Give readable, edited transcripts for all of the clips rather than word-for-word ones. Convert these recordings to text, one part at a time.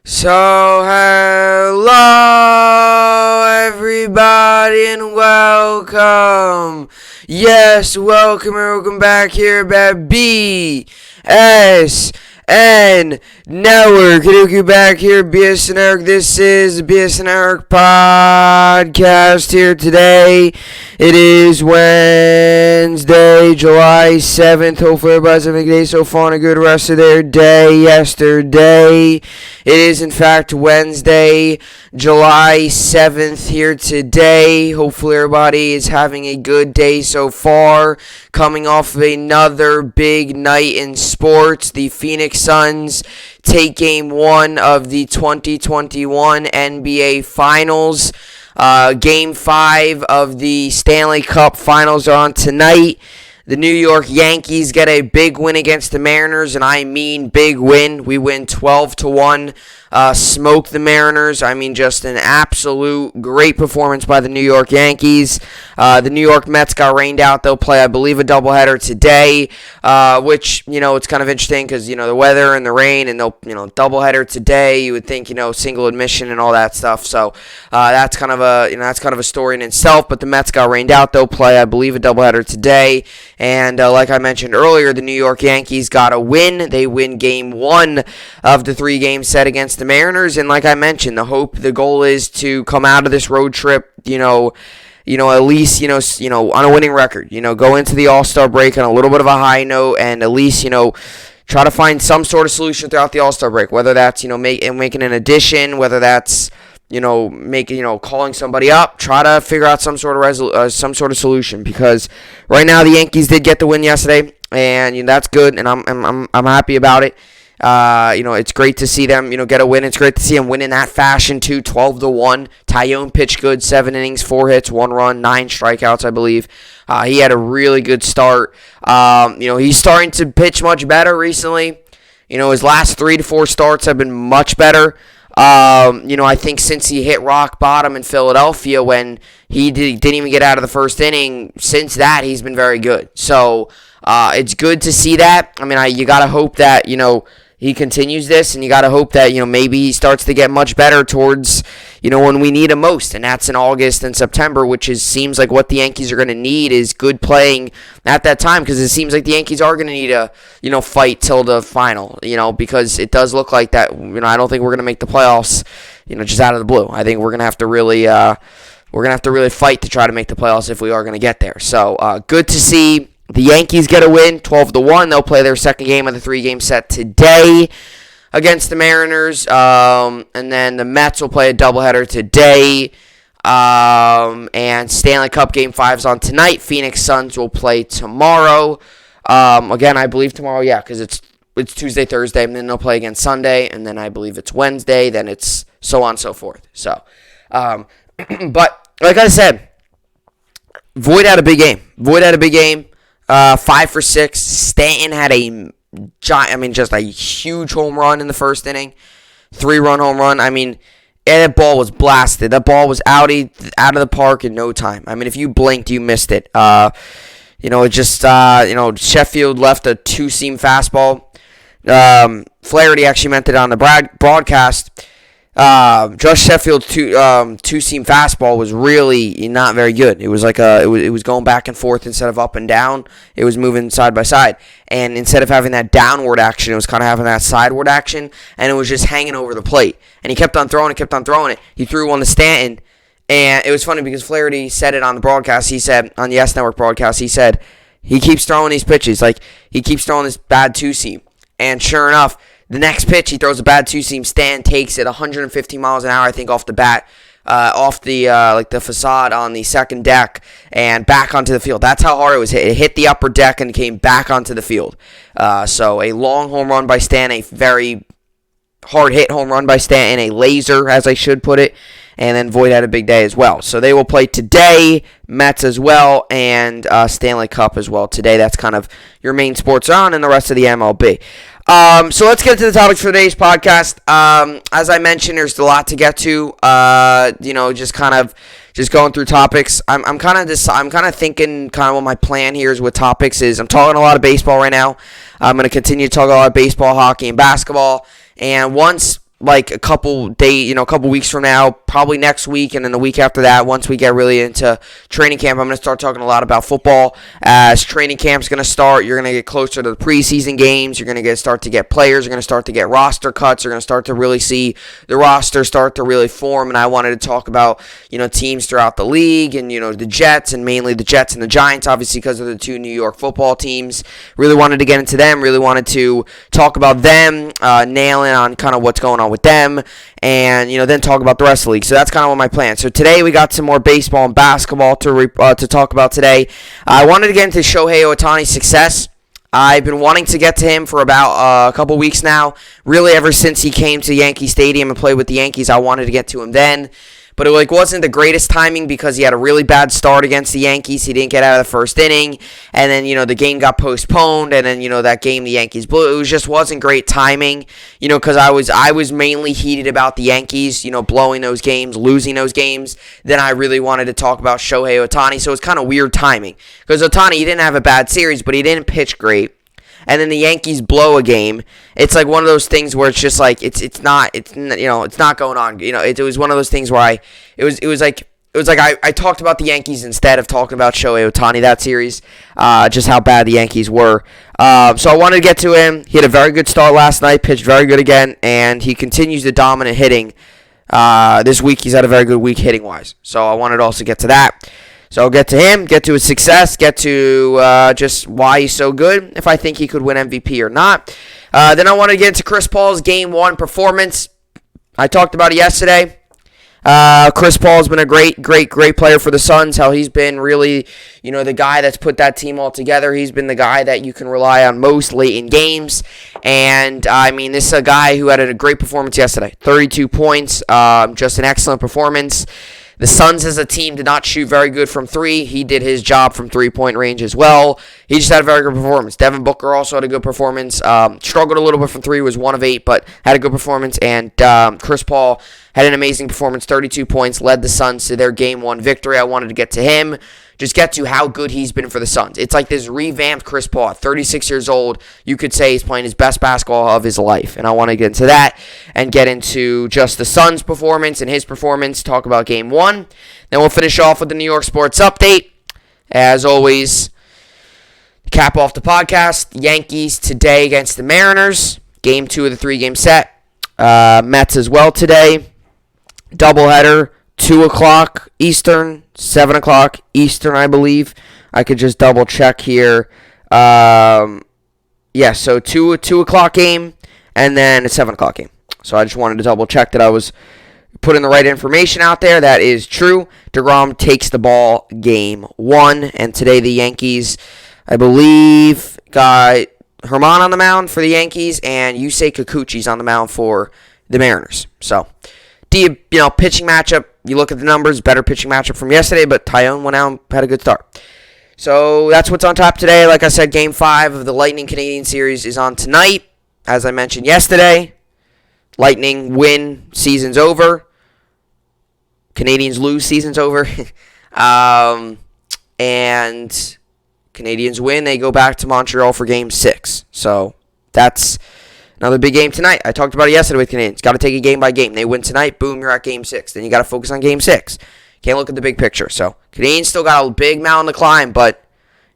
So, hello everybody and welcome. Yes, welcome back here at BSN Network. Kaduki back here, BSN Network. This is the BSN Network podcast here today. It is Wednesday, July 7th. Hopefully everybody's having a good day so far and a good rest of their day yesterday. It is, in fact, Wednesday, July 7th here today. Hopefully everybody is having a good day so far. Coming off of another big night in sports, the Phoenix Suns take Game 1 of the 2021 NBA Finals. Game 5 of the Stanley Cup Finals are on tonight. The New York Yankees get a big win against the Mariners, and I mean big win. We win 12-1. Smoke the Mariners. I mean, just an absolute great performance by the New York Yankees. The New York Mets got rained out. They'll play, I believe, a doubleheader today, which, it's kind of interesting because, the weather and the rain, and they'll, doubleheader today. You would think, single admission and all that stuff. So that's kind of a story in itself. But the Mets got rained out. They'll play, I believe, a doubleheader today. And like I mentioned earlier, the New York Yankees got a win. They win Game 1 of the 3-game set against the Mariners, and like I mentioned, the goal is to come out of this road trip, at least, on a winning record, go into the All-Star break on a little bit of a high note, and at least, try to find some sort of solution throughout the All-Star break, whether that's, making an addition, whether that's, calling somebody up, try to figure out some sort of solution, because right now the Yankees did get the win yesterday, and that's good, and I'm happy about it. It's great to see them, get a win. It's great to see them win in that fashion, too, 12-1. Tyone pitched good, 7 innings, 4 hits, 1 run, 9 strikeouts, I believe. He had a really good start. He's starting to pitch much better recently. His last 3 to 4 starts have been much better. I think since he hit rock bottom in Philadelphia when he didn't even get out of the first inning, since that, he's been very good. So, it's good to see that. I mean, you got to hope that, he continues this, and you got to hope that, maybe he starts to get much better towards, when we need him most, and that's in August and September, which seems like what the Yankees are going to need is good playing at that time, because it seems like the Yankees are going to need a, fight till the final, because it does look like that, I don't think we're going to make the playoffs, just out of the blue. I think we're going to have to really, fight to try to make the playoffs if we are going to get there. So, good to see the Yankees get a win, 12-1. They'll play their second game of the 3-game set today against the Mariners. And then the Mets will play a doubleheader today. And Stanley Cup Game 5 is on tonight. Phoenix Suns will play tomorrow. Again, I believe tomorrow, because it's Tuesday, Thursday, and then they'll play again Sunday. And then I believe it's Wednesday. Then it's so on and so forth. So, but like I said, Voit had a big game. 5 for 6. Stanton had just a huge home run in the first inning. 3-run home run. And that ball was blasted. That ball was out of the park in no time. If you blinked, you missed it. Sheffield left a 2-seam fastball. Flaherty actually meant it on the broadcast. Josh Sheffield's two-seam fastball was really not very good. It was like it was going back and forth instead of up and down. It was moving side by side, and instead of having that downward action, it was kind of having that sideward action, and it was just hanging over the plate. And he kept on throwing it. He threw one to Stanton, and it was funny because Flaherty said it on the broadcast. He said on the S Network broadcast, he said he keeps throwing these pitches, like he keeps throwing this bad two-seam, and sure enough, the next pitch, he throws a bad two-seam. Stan takes it 150 miles an hour, I think, off the bat, off the the facade on the second deck, and back onto the field. That's how hard it was hit. It hit the upper deck and came back onto the field. So a long home run by Stan, a very hard-hit home run by Stanton, a laser, as I should put it. And then Voit had a big day as well. So they will play today, Mets as well, and Stanley Cup as well today. That's kind of your main sports on, and the rest of the MLB. So let's get to the topics for today's podcast. As I mentioned, there's a lot to get to. Just going through topics. I'm kind of thinking what my plan here is with topics is. I'm talking a lot of baseball right now. I'm going to continue to talk a lot of baseball, hockey, and basketball. And once like a couple weeks from now, probably next week, and then the week after that, once we get really into training camp, I'm going to start talking a lot about football. As training camp's going to start, you're going to get closer to the preseason games. You're going to start to get players. You're going to start to get roster cuts. You're going to start to really see the roster start to really form. And I wanted to talk about, teams throughout the league and, the Jets, and mainly the Jets and the Giants, obviously because of the two New York football teams. Really wanted to get into them. Really wanted to talk about them, nailing on kind of what's going on with them, and then talk about the rest of the league. So that's kind of what my plan. So today we got some more baseball and basketball to talk about today. I wanted to get into Shohei Ohtani's success. I've been wanting to get to him for about a couple weeks now. Really, ever since he came to Yankee Stadium and played with the Yankees, I wanted to get to him then. But it wasn't the greatest timing because he had a really bad start against the Yankees. He didn't get out of the first inning. And then, the game got postponed. And then, that game the Yankees blew. It just wasn't great timing, because I was mainly heated about the Yankees, blowing those games, losing those games. Then I really wanted to talk about Shohei Ohtani. So it's kind of weird timing. Because Ohtani, he didn't have a bad series, but he didn't pitch great. And then the Yankees blow a game. It's like one of those things where it's just like it's not going on. It was one of those things where I talked about the Yankees instead of talking about Shohei Ohtani that series. Just how bad the Yankees were. So I wanted to get to him. He had a very good start last night, pitched very good again, and he continues the dominant hitting. This week he's had a very good week hitting wise. So I wanted to also get to that. So I'll get to him, get to his success, get to just why he's so good, if I think he could win MVP or not. Then I want to get into Chris Paul's Game 1 performance. I talked about it yesterday. Chris Paul's been a great player for the Suns. How he's been really, the guy that's put that team all together. He's been the guy that you can rely on most late in games. And, this is a guy who had a great performance yesterday. 32 points, just an excellent performance. The Suns as a team did not shoot very good from three. He did his job from three-point range as well. He just had a very good performance. Devin Booker also had a good performance. Struggled a little bit from three, was 1 of 8, but had a good performance. And Chris Paul had an amazing performance, 32 points, led the Suns to their Game 1 victory. I wanted to get to him. Just get to how good he's been for the Suns. It's like this revamped Chris Paul, 36 years old. You could say he's playing his best basketball of his life. And I want to get into that and get into just the Suns' performance and his performance, talk about Game 1. Then we'll finish off with the New York sports update. As always, cap off the podcast. Yankees today against the Mariners. Game 2 of the 3-game set. Mets as well today. Doubleheader. 2 o'clock Eastern, 7 o'clock Eastern, I believe. I could just double check here. So 2 o'clock game and then a 7 o'clock game. So I just wanted to double check that I was putting the right information out there. That is true. DeGrom takes the ball Game 1. And today the Yankees, I believe, got Herman on the mound for the Yankees and Yusei Kikuchi's on the mound for the Mariners. So, pitching matchup. You look at the numbers, better pitching matchup from yesterday, but Tyone went out and had a good start. So that's what's on top today. Like I said, Game 5 of the Lightning Canadian series is on tonight. As I mentioned yesterday, Lightning win, season's over. Canadians lose, season's over. And Canadians win, they go back to Montreal for Game 6. So that's another big game tonight. I talked about it yesterday with Canadians. Got to take it game by game. They win tonight, boom, you're at Game 6. Then you got to focus on Game 6. Can't look at the big picture. So Canadians still got a big mountain to climb, but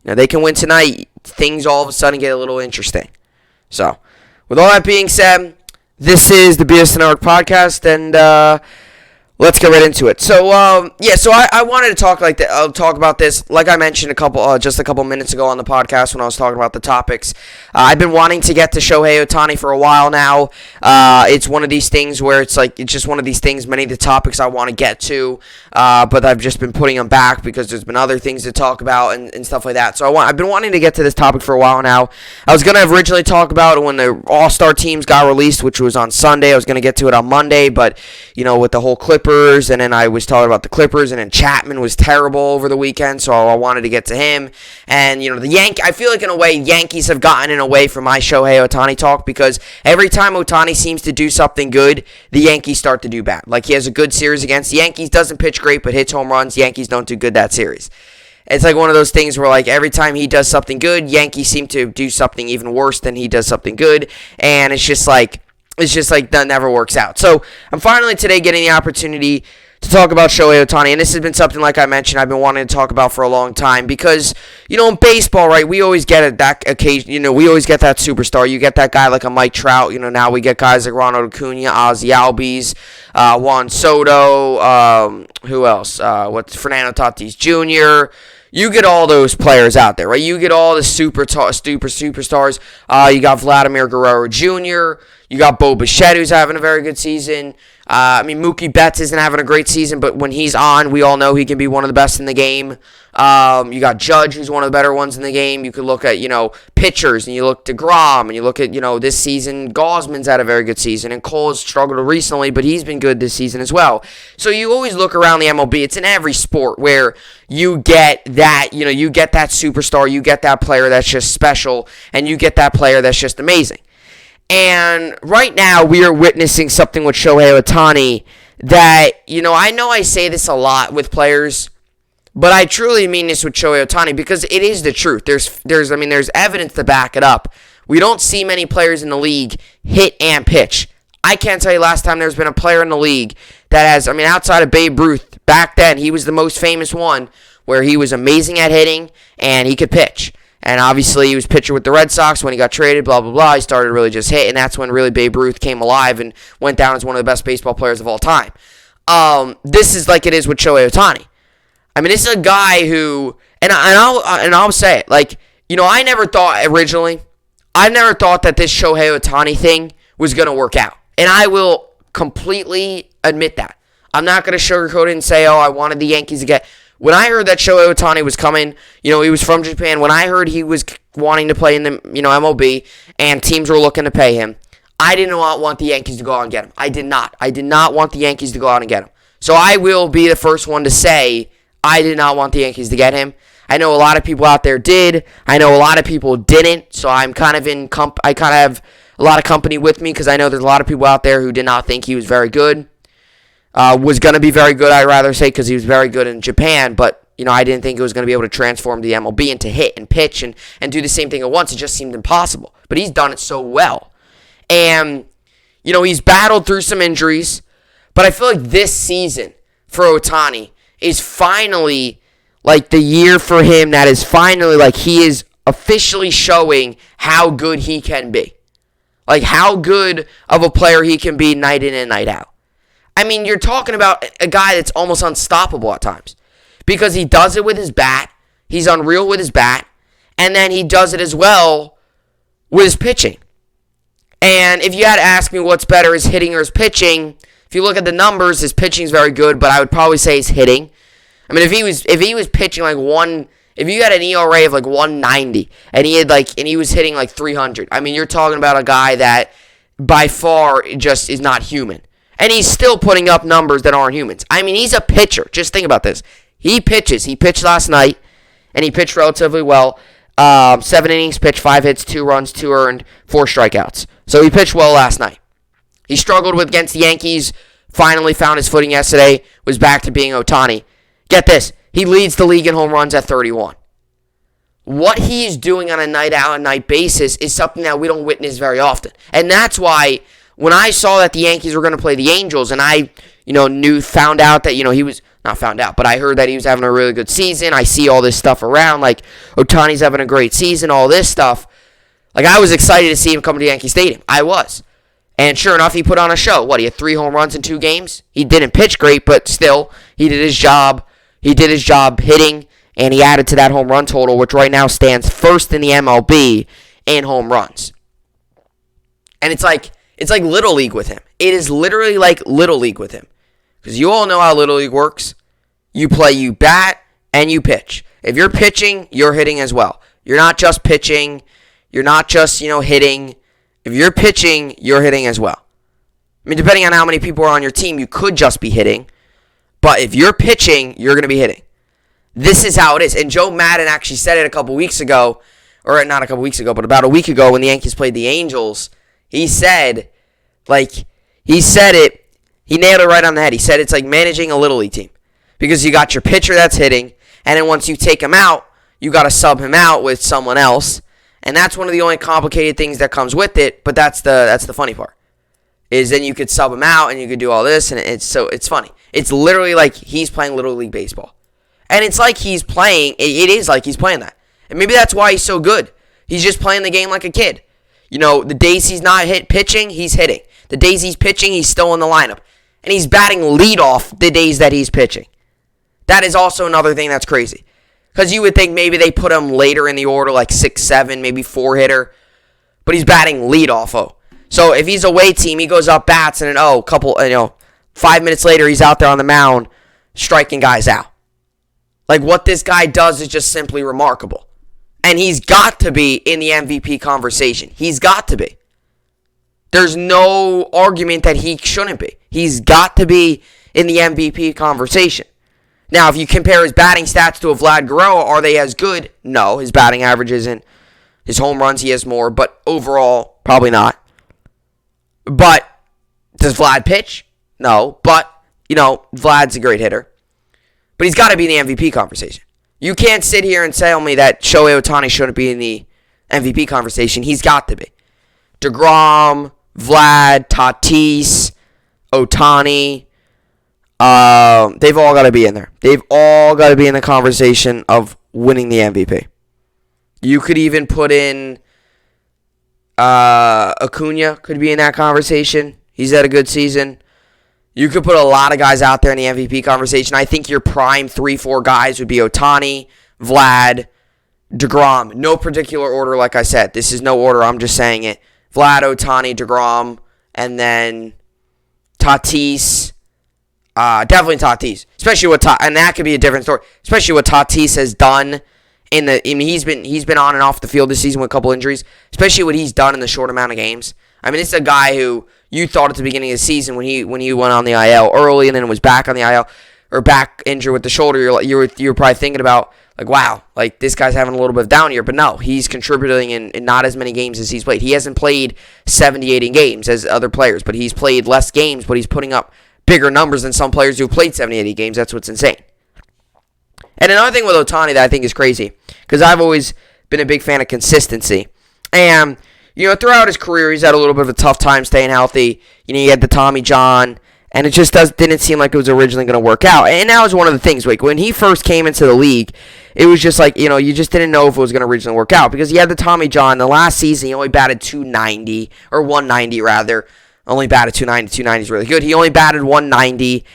they can win tonight. Things all of a sudden get a little interesting. So with all that being said, this is the BSN Network podcast, and let's get right into it. So, I wanted to talk talk about this. Like I mentioned just a couple minutes ago on the podcast when I was talking about the topics. I've been wanting to get to Shohei Ohtani for a while now. It's one of these things where it's just one of these things. Many of the topics I want to get to, but I've just been putting them back because there's been other things to talk about and stuff like that. So I've been wanting to get to this topic for a while now. I was gonna originally talk about it when the All-Star teams got released, which was on Sunday. I was gonna get to it on Monday, but with the whole Clippers. And then I was talking about the Clippers, and then Chapman was terrible over the weekend, so I wanted to get to him. And, I feel like in a way, Yankees have gotten away from my Shohei Ohtani talk because every time Ohtani seems to do something good, the Yankees start to do bad. Like he has a good series against the Yankees, doesn't pitch great, but hits home runs. Yankees don't do good that series. It's like one of those things where every time he does something good, Yankees seem to do something even worse than he does something good. And it's just it's just like that never works out. So I'm finally today getting the opportunity to talk about Shohei Ohtani, and this has been something, like I mentioned, I've been wanting to talk about for a long time because, in baseball, right, we always get it that occasion, we always get that superstar. You get that guy like a Mike Trout, now we get guys like Ronald Acuna, Ozzie Albies, Juan Soto, who else? Fernando Tatis Jr., you get all those players out there, right? You get all the superstars. You got Vladimir Guerrero Jr., you got Bo Bichette, who's having a very good season. Mookie Betts isn't having a great season, but when he's on, we all know he can be one of the best in the game. You got Judge, who's one of the better ones in the game. You could look at, pitchers, and you look to DeGrom, and you look at, this season, Gosman's had a very good season, and Cole's struggled recently, but he's been good this season as well. So you always look around the MLB. It's in every sport where you get that, you get that superstar, you get that player that's just special, and you get that player that's just amazing. And right now, we are witnessing something with Shohei Ohtani that, I know I say this a lot with players, but I truly mean this with Shohei Ohtani because it is the truth. There's evidence to back it up. We don't see many players in the league hit and pitch. I can't tell you last time there's been a player in the league that has, outside of Babe Ruth, back then, he was the most famous one where he was amazing at hitting and he could pitch. And obviously, he was pitcher with the Red Sox when he got traded, blah, blah, blah. He started really just hitting. That's when really Babe Ruth came alive and went down as one of the best baseball players of all time. This is like it is with Shohei Ohtani. This is a guy who, and I'll say it, I never thought that this Shohei Ohtani thing was going to work out. And I will completely admit that. I'm not going to sugarcoat it and say, I wanted the Yankees to get... When I heard that Shohei Ohtani was coming, he was from Japan. When I heard he was wanting to play in the, MLB and teams were looking to pay him, I did not want the Yankees to go out and get him. I did not. I did not want the Yankees to go out and get him. So I will be the first one to say I did not want the Yankees to get him. I know a lot of people out there did. I know a lot of people didn't. So I'm kind of I kind of have a lot of company with me because I know there's a lot of people out there who did not think he was very good. Was going to be very good, I'd rather say, because he was very good in Japan, but, I didn't think it was going to be able to transform the MLB and to hit and pitch and do the same thing at once. It just seemed impossible, but he's done it so well. And, he's battled through some injuries, but I feel like this season for Ohtani is finally, the year for him that is finally, he is officially showing how good he can be. How good of a player he can be night in and night out. You're talking about a guy that's almost unstoppable at times because he does it with his bat. He's unreal with his bat. And then he does it as well with his pitching. And if you had to ask me what's better, his hitting or his pitching, if you look at the numbers, his pitching is very good, but I would probably say his hitting. If he was pitching if you had an ERA of 190 and he was hitting 300, you're talking about a guy that by far just is not human. And he's still putting up numbers that aren't humans. He's a pitcher. Just think about this. He pitches. He pitched last night, and he pitched relatively well. 7 innings pitched, 5 hits, 2 runs, 2 earned, 4 strikeouts. So he pitched well last night. He struggled against the Yankees, finally found his footing yesterday, was back to being Ohtani. Get this. He leads the league in home runs at 31. What he's doing on a night-out-and-night basis is something that we don't witness very often. And that's why... When I saw that the Yankees were going to play the Angels, and I, found out that, he was, not found out, but I heard that he was having a really good season. I see all this stuff around, Ohtani's having a great season, all this stuff. I was excited to see him come to Yankee Stadium. I was. And sure enough, he put on a show. He had 3 home runs in 2 games? He didn't pitch great, but still, he did his job. He did his job hitting, and he added to that home run total, which right now stands first in the MLB in home runs. And it's like Little League with him. It is literally like Little League with him. Because you all know how Little League works. You bat, and you pitch. If you're pitching, you're hitting as well. You're not just pitching. You're not just, hitting. If you're pitching, you're hitting as well. Depending on how many people are on your team, you could just be hitting. But if you're pitching, you're going to be hitting. This is how it is. And Joe Madden actually said it a couple weeks ago. Or not a couple weeks ago, but about a week ago when the Yankees played the Angels. He said, he nailed it right on the head. He said it's like managing a Little League team. Because you got your pitcher that's hitting, and then once you take him out, you got to sub him out with someone else. And that's one of the only complicated things that comes with it, but that's the funny part. is then you could sub him out and you could do all this, and it's funny. It's literally like he's playing Little League Baseball. And it's like he's playing, it is like he's playing that. And maybe that's why he's so good. He's just playing the game like a kid. The days he's not pitching, he's hitting. The days he's pitching, he's still in the lineup. And he's batting leadoff the days that he's pitching. That is also another thing that's crazy. Because you would think maybe they put him later in the order, like 6, 7, maybe 4 hitter. But he's batting leadoff, So if he's a away team, he goes up, bats, and 5 minutes later, he's out there on the mound striking guys out. Like, what this guy does is just simply remarkable. And he's got to be in the MVP conversation. He's got to be. There's no argument that he shouldn't be. He's got to be in the MVP conversation. Now, if you compare his batting stats to a Vlad Guerrero, are they as good? No, his batting average isn't. His home runs, he has more, but overall, probably not. But does Vlad pitch? No, but, Vlad's a great hitter. But he's got to be in the MVP conversation. You can't sit here and tell me that Shohei Ohtani shouldn't be in the MVP conversation. He's got to be. DeGrom, Vlad, Tatis, Ohtani, they've all got to be in there. They've all got to be in the conversation of winning the MVP. You could even put in Acuna could be in that conversation. He's had a good season. You could put a lot of guys out there in the MVP conversation. I think your prime 3-4 guys would be Ohtani, Vlad, DeGrom. No particular order, like I said. This is no order. I'm just saying it. Vlad, Ohtani, DeGrom, and then Tatis. Definitely Tatis. Especially and that could be a different story. Especially what Tatis has done he's been on and off the field this season with a couple injuries. Especially what he's done in the short amount of games. I mean, it's a guy who you thought at the beginning of the season when he went on the IL early and then was back on the IL or back injured with the shoulder, you were probably thinking about, like, wow, like this guy's having a little bit of down year. But no, he's contributing in not as many games as he's played. He hasn't played 70, 80 games as other players, but he's played less games, but he's putting up bigger numbers than some players who have played 70, 80 games. That's what's insane. And another thing with Ohtani that I think is crazy, because I've always been a big fan of consistency. And, throughout his career, he's had a little bit of a tough time staying healthy. He had the Tommy John, and it just didn't seem like it was originally going to work out. And that was one of the things. Like, when he first came into the league, it was just like, you just didn't know if it was going to originally work out. Because he had the Tommy John. The last season, he only batted 290, or 190 rather. Only batted 290. 290 is really good. He only batted 190.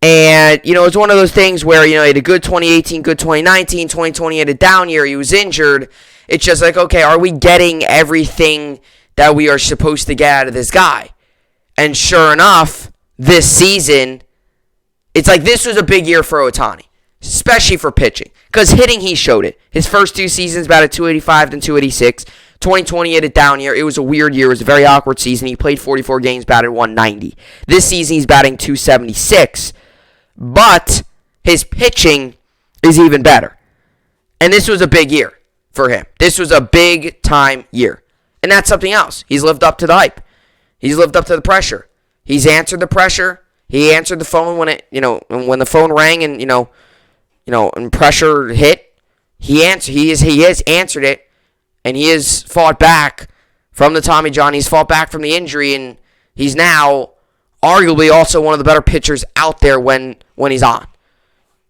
And, it's one of those things where, he had a good 2018, good 2019, 2020 he had a down year. He was injured. It's just like, okay, are we getting everything that we are supposed to get out of this guy? And sure enough, this season, it's like this was a big year for Ohtani, especially for pitching. Because hitting, he showed it. His first 2 seasons, batted 285 and 286. 2020 had a down year. It was a weird year. It was a very awkward season. He played 44 games, batted 190. This season, he's batting 276. But his pitching is even better. And this was a big year for him. This was a big-time year. And that's something else. He's lived up to the hype. He's lived up to the pressure. He's answered the pressure. He answered the phone when when the phone rang and and pressure hit. He has answered it, and he has fought back from the Tommy John. He's fought back from the injury, and he's now arguably also one of the better pitchers out there when he's on. I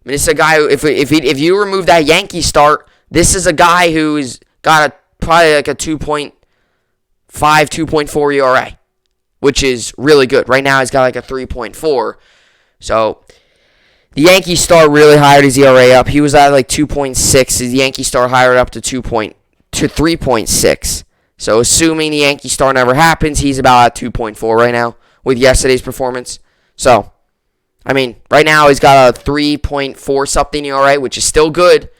mean, it's a guy who, if you remove that Yankee start, this is a guy who's got probably like a 2.5, 2.4 ERA, which is really good. Right now, he's got like a 3.4. So the Yankee star really hired his ERA up. He was at like 2.6. The Yankee star hired up to 3.6. So assuming the Yankee star never happens, he's about at 2.4 right now with yesterday's performance. So, I mean, right now he's got a 3.4 something ERA, which is still good,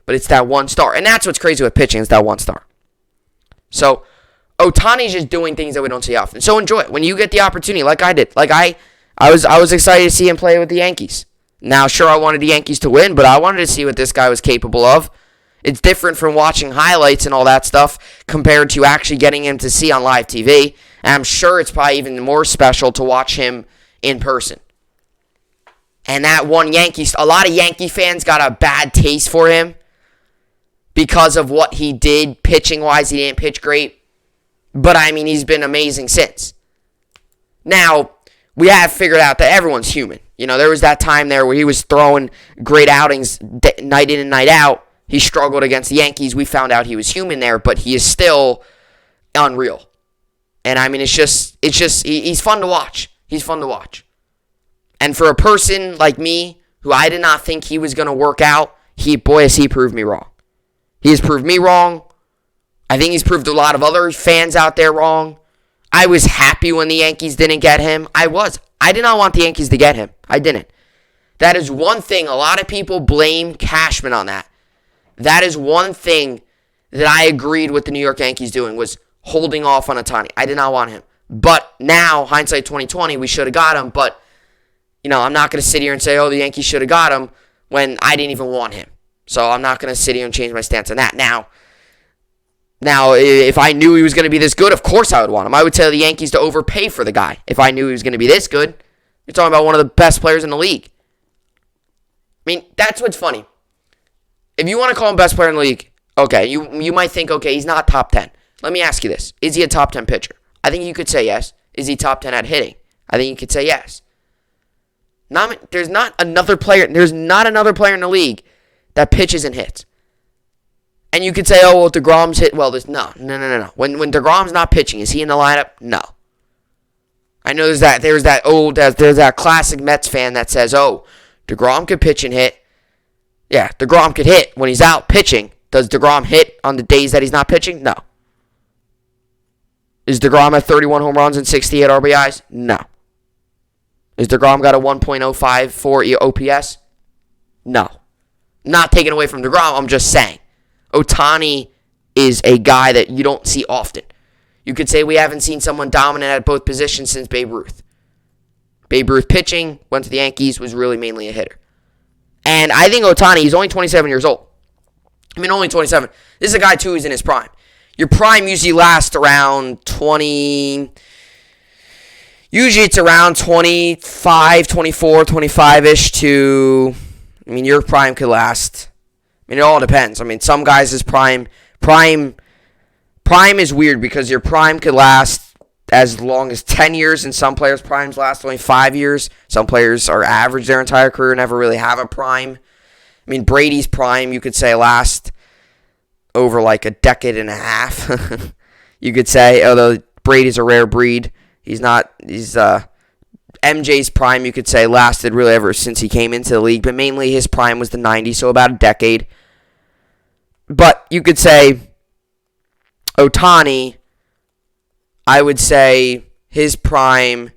but it's that 1 star. And that's what's crazy with pitching, is that 1 star. So, Ohtani's just doing things that we don't see often. So enjoy it. When you get the opportunity, like I did. Like I was excited to see him play with the Yankees. Now, sure, I wanted the Yankees to win, but I wanted to see what this guy was capable of. It's different from watching highlights and all that stuff compared to actually getting him to see on live TV. And I'm sure it's probably even more special to watch him in person. And that one a lot of Yankee fans got a bad taste for him because of what he did pitching-wise. He didn't pitch great. But, I mean, he's been amazing since. Now, we have figured out that everyone's human. There was that time there where he was throwing great outings night in and night out. He struggled against the Yankees. We found out he was human there, but he is still unreal. And I mean, it's just he's fun to watch. He's fun to watch. And for a person like me, who I did not think he was going to work out, has he proved me wrong. He has proved me wrong. I think he's proved a lot of other fans out there wrong. I was happy when the Yankees didn't get him. I did not want the Yankees to get him. I didn't. That is one thing. A lot of people blame Cashman on that. That is one thing that I agreed with the New York Yankees doing, was holding off on Ohtani. I did not want him. But now, hindsight 2020, we should have got him. But, I'm not going to sit here and say, the Yankees should have got him when I didn't even want him. So I'm not going to sit here and change my stance on that. Now, if I knew he was going to be this good, of course I would want him. I would tell the Yankees to overpay for the guy if I knew he was going to be this good. You're talking about one of the best players in the league. I mean, that's what's funny. If you want to call him best player in the league, okay, you might think, okay, he's not top 10. Let me ask you this. Is he a top 10 pitcher? I think you could say yes. Is he top 10 at hitting? I think you could say yes. There's not another player in the league that pitches and hits. And you could say, DeGrom's hit. Well, no. When DeGrom's not pitching, is he in the lineup? No. I know there's that classic Mets fan that says, DeGrom could pitch and hit. Yeah, DeGrom could hit when he's out pitching. Does DeGrom hit on the days that he's not pitching? No. Is DeGrom at 31 home runs and 68 RBIs? No. Is DeGrom got a 1.054 OPS? No. Not taken away from DeGrom, I'm just saying. Ohtani is a guy that you don't see often. You could say we haven't seen someone dominant at both positions since Babe Ruth. Babe Ruth pitching, went to the Yankees, was really mainly a hitter. And I think Ohtani, he's only 27 years old. I mean, only 27. This is a guy, too, who's in his prime. Your prime usually lasts around 20... Usually it's around 25, 24, 25-ish to... I mean, your prime could last... I mean, it all depends. I mean, some guys' prime is weird because your prime could last as long as 10 years, and some players' primes last only 5 years. Some players are average their entire career, never really have a prime. I mean, Brady's prime, you could say, last over like a decade and a half. You could say, although Brady's a rare breed. MJ's prime, you could say, lasted really ever since he came into the league, but mainly his prime was the 90s, so about a decade. But you could say Ohtani, I would say his prime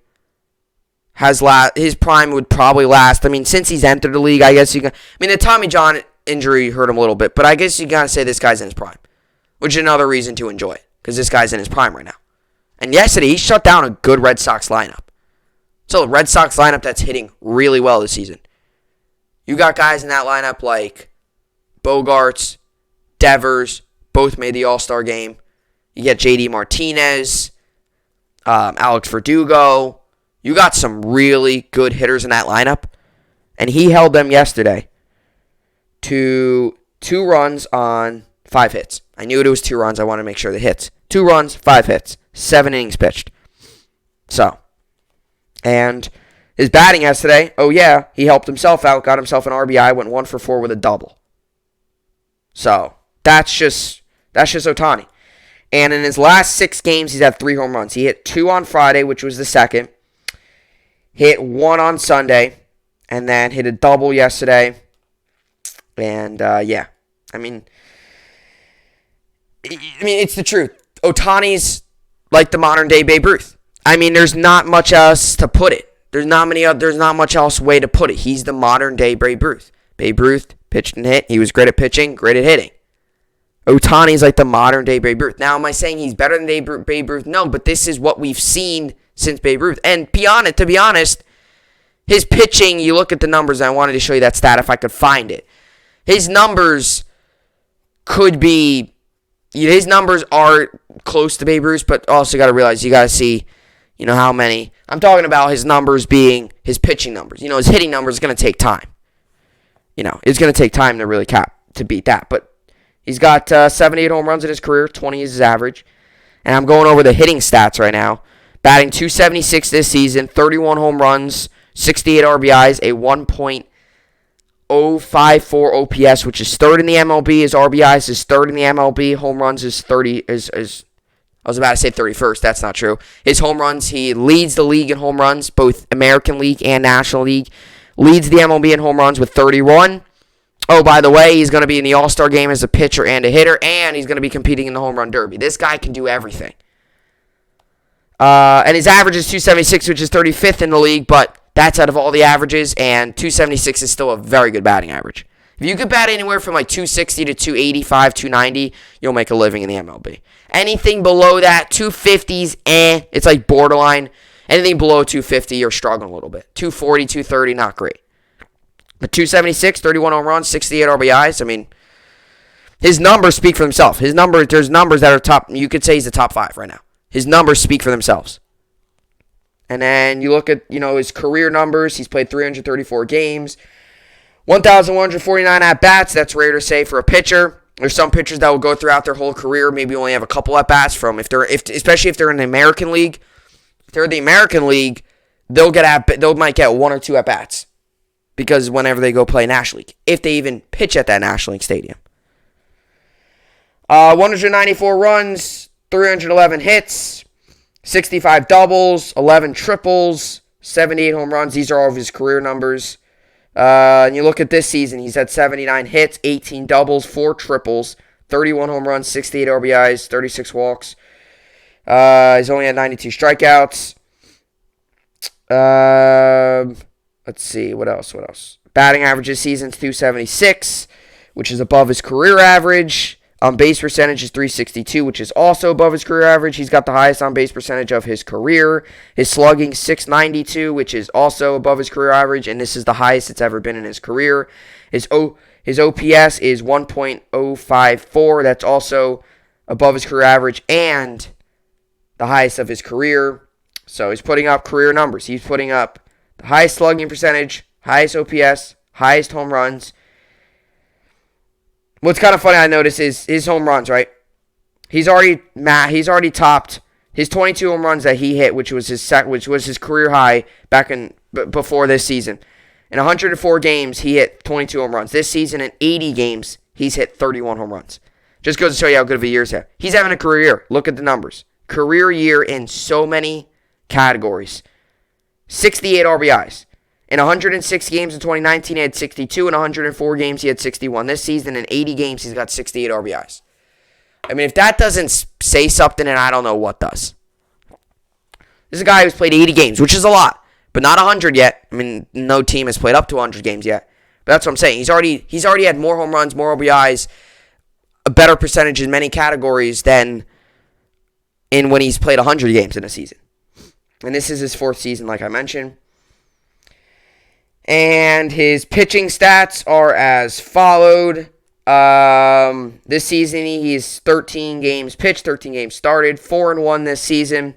would probably last. I mean, since he's entered the league, I guess you can. I mean, the Tommy John injury hurt him a little bit, but I guess you gotta say this guy's in his prime, which is another reason to enjoy it, because this guy's in his prime right now. And yesterday, he shut down a good Red Sox lineup. So the Red Sox lineup that's hitting really well this season. You got guys in that lineup like Bogarts, Devers, both made the All-Star game. You get J.D. Martinez, Alex Verdugo. You got some really good hitters in that lineup. And he held them yesterday to 2 runs on 5 hits. I knew it was 2 runs. I want to make sure the hits. 2 runs, 5 hits, 7 innings pitched. So, and his batting yesterday, he helped himself out, got himself an RBI, went 1 for 4 with a double. So, that's just Ohtani. And in his last 6 games, he's had 3 home runs. He hit 2 on Friday, which was the second. Hit 1 on Sunday, and then hit a double yesterday. And, I mean, it's the truth. Ohtani's like the modern-day Babe Ruth. I mean, there's not much else to put it. There's not much else way to put it. He's the modern-day Babe Ruth. Babe Ruth pitched and hit. He was great at pitching, great at hitting. Ohtani's like the modern-day Babe Ruth. Now, am I saying he's better than Babe Ruth? No, but this is what we've seen since Babe Ruth. And to be honest, his pitching, you look at the numbers, and I wanted to show you that stat if I could find it. His numbers are close to Babe Ruth, but also got to realize, you got to see, how many. I'm talking about his numbers being his pitching numbers. His hitting numbers is going to take time. It's going to take time to really to beat that. But he's got 78 home runs in his career, 20 is his average. And I'm going over the hitting stats right now. batting .276 this season, 31 home runs, 68 RBIs, a 1.054 OPS, which is third in the MLB. His RBIs is third in the MLB. Home runs is I was about to say 31st. That's not true. His home runs, he leads the league in home runs, both American League and National League. Leads the MLB in home runs with 31. Oh, by the way, he's going to be in the All-Star game as a pitcher and a hitter, and he's going to be competing in the home run derby. This guy can do everything. And his average is .276, which is 35th in the league, but that's out of all the averages, and .276 is still a very good batting average. If you could bat anywhere from like .260 to .285, .290, you'll make a living in the MLB. Anything below that, .250's, it's like borderline. Anything below .250, you're struggling a little bit. .240, .230, not great. But .276, 31 home runs, 68 RBIs, I mean, his numbers speak for themselves. There's numbers that are top, you could say he's the top 5 right now. His numbers speak for themselves. And then you look at, his career numbers. He's played 334 games, 1,149 at-bats. That's rare to say for a pitcher. There's some pitchers that will go throughout their whole career, maybe only have a couple at-bats especially if they're in the American League. If they're in the American League, they might get 1 or 2 at-bats because whenever they go play National League, if they even pitch at that National League stadium. 194 runs, 311 hits, 65 doubles, 11 triples, 78 home runs. These are all of his career numbers. And you look at this season, he's had 79 hits, 18 doubles, 4 triples, 31 home runs, 68 RBIs, 36 walks. He's only had 92 strikeouts. Let's see, what else? Batting average this season's .276, which is above his career average. On-base percentage is .362, which is also above his career average. He's got the highest on-base percentage of his career. His slugging, .692, which is also above his career average, and this is the highest it's ever been in his career. His OPS is 1.054. That's also above his career average and the highest of his career. So he's putting up career numbers. He's putting up the highest slugging percentage, highest OPS, highest home runs. What's kind of funny I notice is his home runs, right? He's already topped his 22 home runs that he hit, which was his career high before this season. In 104 games, he hit 22 home runs. This season, in 80 games, he's hit 31 home runs. Just goes to show you how good of a year he's had. He's having a career year. Look at the numbers. Career year in so many categories. 68 RBIs. In 106 games in 2019, he had 62. In 104 games, he had 61. This season, in 80 games, he's got 68 RBIs. I mean, if that doesn't say something, then I don't know what does. This is a guy who's played 80 games, which is a lot, but not 100 yet. I mean, no team has played up to 100 games yet. But that's what I'm saying. He's already had more home runs, more RBIs, a better percentage in many categories than in when he's played 100 games in a season. And this is his 4th season, like I mentioned. And his pitching stats are as followed. This season, he's 13 games pitched, 13 games started, 4-1 this season,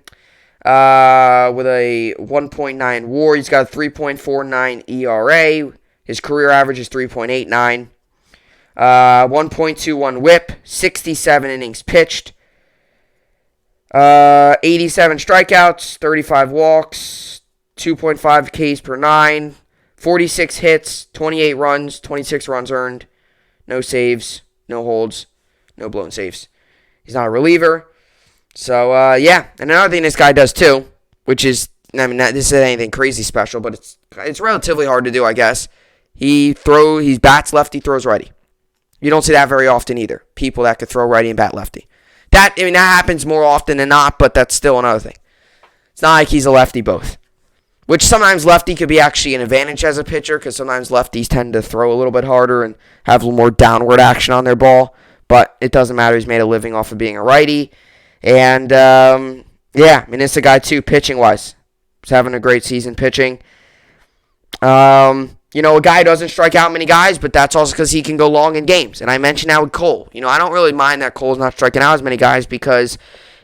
with a 1.9 WAR. He's got a 3.49 ERA. His career average is 3.89. 1.21 WHIP, 67 innings pitched, 87 strikeouts, 35 walks, 2.5 Ks per 9. 46 hits, 28 runs, 26 runs earned, no saves, no holds, no blown saves. He's not a reliever. So, yeah. And another thing this guy does, too, which is, I mean, this isn't anything crazy special, but it's relatively hard to do, I guess. He bats lefty, throws righty. You don't see that very often either. People that could throw righty and bat lefty. That happens more often than not, but that's still another thing. It's not like he's a lefty both. Which sometimes lefty could be actually an advantage as a pitcher because sometimes lefties tend to throw a little bit harder and have a little more downward action on their ball. But it doesn't matter. He's made a living off of being a righty. And, yeah, I mean, it's a guy, too, pitching-wise. He's having a great season pitching. A guy doesn't strike out many guys, but that's also because he can go long in games. And I mentioned that with Cole. I don't really mind that Cole's not striking out as many guys because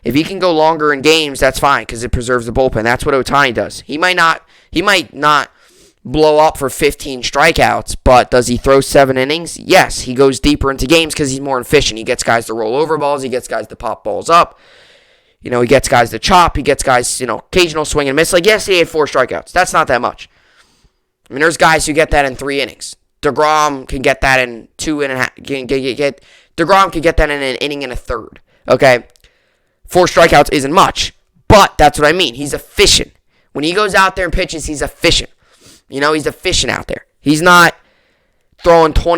if he can go longer in games, that's fine because it preserves the bullpen. That's what Ohtani does. He might not blow up for 15 strikeouts, but does he throw 7 innings? Yes, he goes deeper into games because he's more efficient. He gets guys to roll over balls. He gets guys to pop balls up. He gets guys to chop. He gets guys, occasional swing and miss. Like yesterday, he had 4 strikeouts. That's not that much. I mean, there's guys who get that in 3 innings. DeGrom can get that in 2.5. DeGrom can get that in an inning and a third. Okay? 4 strikeouts isn't much, but that's what I mean. He's efficient. When he goes out there and pitches, he's efficient. He's efficient out there. He's not throwing 12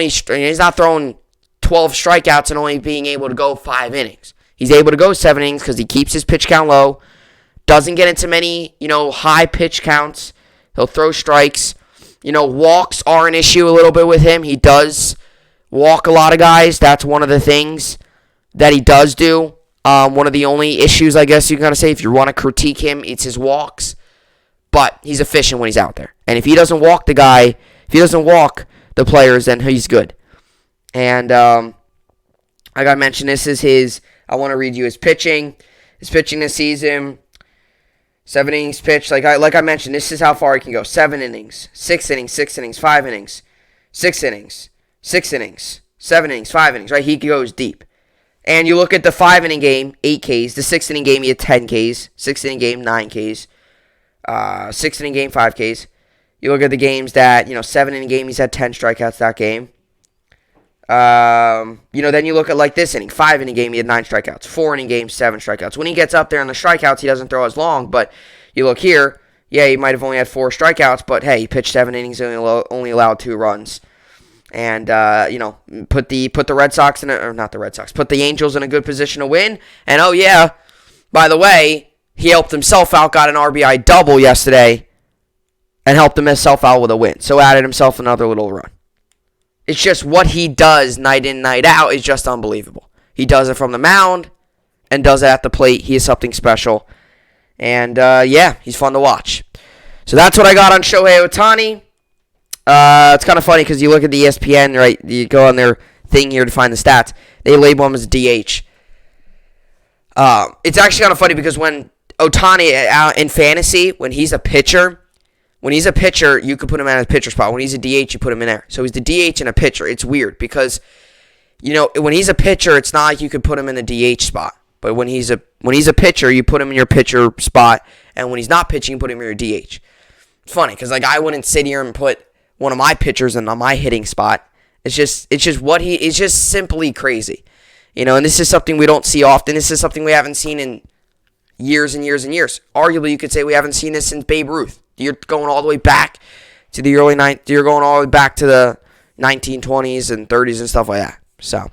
strikeouts and only being able to go 5 innings. He's able to go 7 innings because he keeps his pitch count low, doesn't get into many, high pitch counts. He'll throw strikes. Walks are an issue a little bit with him. He does walk a lot of guys. That's one of the things that he does do. One of the only issues, I guess you can kind of say, if you want to critique him, it's his walks. But he's efficient when he's out there. And if he doesn't walk the players, then he's good. And like I mentioned, I want to read you his pitching. His pitching this season, 7 innings pitched. Like I mentioned, this is how far he can go. 7 innings, 6 innings, 6 innings, 5 innings, 6 innings, 6 innings, 7 innings, 5 innings, right? He goes deep. And you look at the 5-inning game, 8 Ks. The 6-inning game, he had 10 Ks. 6-inning game, 9 Ks. 6-inning game, 5 Ks. You look at the games that, 7-inning game, he's had 10 strikeouts that game. Then you look at like this inning, 5-inning game, he had 9 strikeouts. 4-inning game, 7 strikeouts. When he gets up there in the strikeouts, he doesn't throw as long. But you look here, he might have only had 4 strikeouts, but hey, he pitched 7 innings, only allowed 2 runs. And put the Red Sox put the Angels in a good position to win. And by the way, he helped himself out, got an RBI double yesterday, and helped himself out with a win. So added himself another little run. It's just what he does night in, night out is just unbelievable. He does it from the mound and does it at the plate. He is something special. And he's fun to watch. So that's what I got on Shohei Ohtani. It's kind of funny because you look at the ESPN, right? You go on their thing here to find the stats. They label him as DH. It's actually kind of funny because when Ohtani in fantasy, when he's a pitcher, you could put him at his pitcher spot. When he's a DH, you put him in there. So he's the DH and a pitcher. It's weird because, when he's a pitcher, it's not like you could put him in the DH spot. But when he's a pitcher, you put him in your pitcher spot, and when he's not pitching, you put him in your DH. It's funny because I wouldn't sit here and put one of my pitchers in my hitting spot. It's just simply crazy. And this is something we don't see often. This is something we haven't seen in years and years and years. Arguably, you could say we haven't seen this since Babe Ruth. You're going all the way back to the you're going all the way back to the 1920s and 30s and stuff like that. So,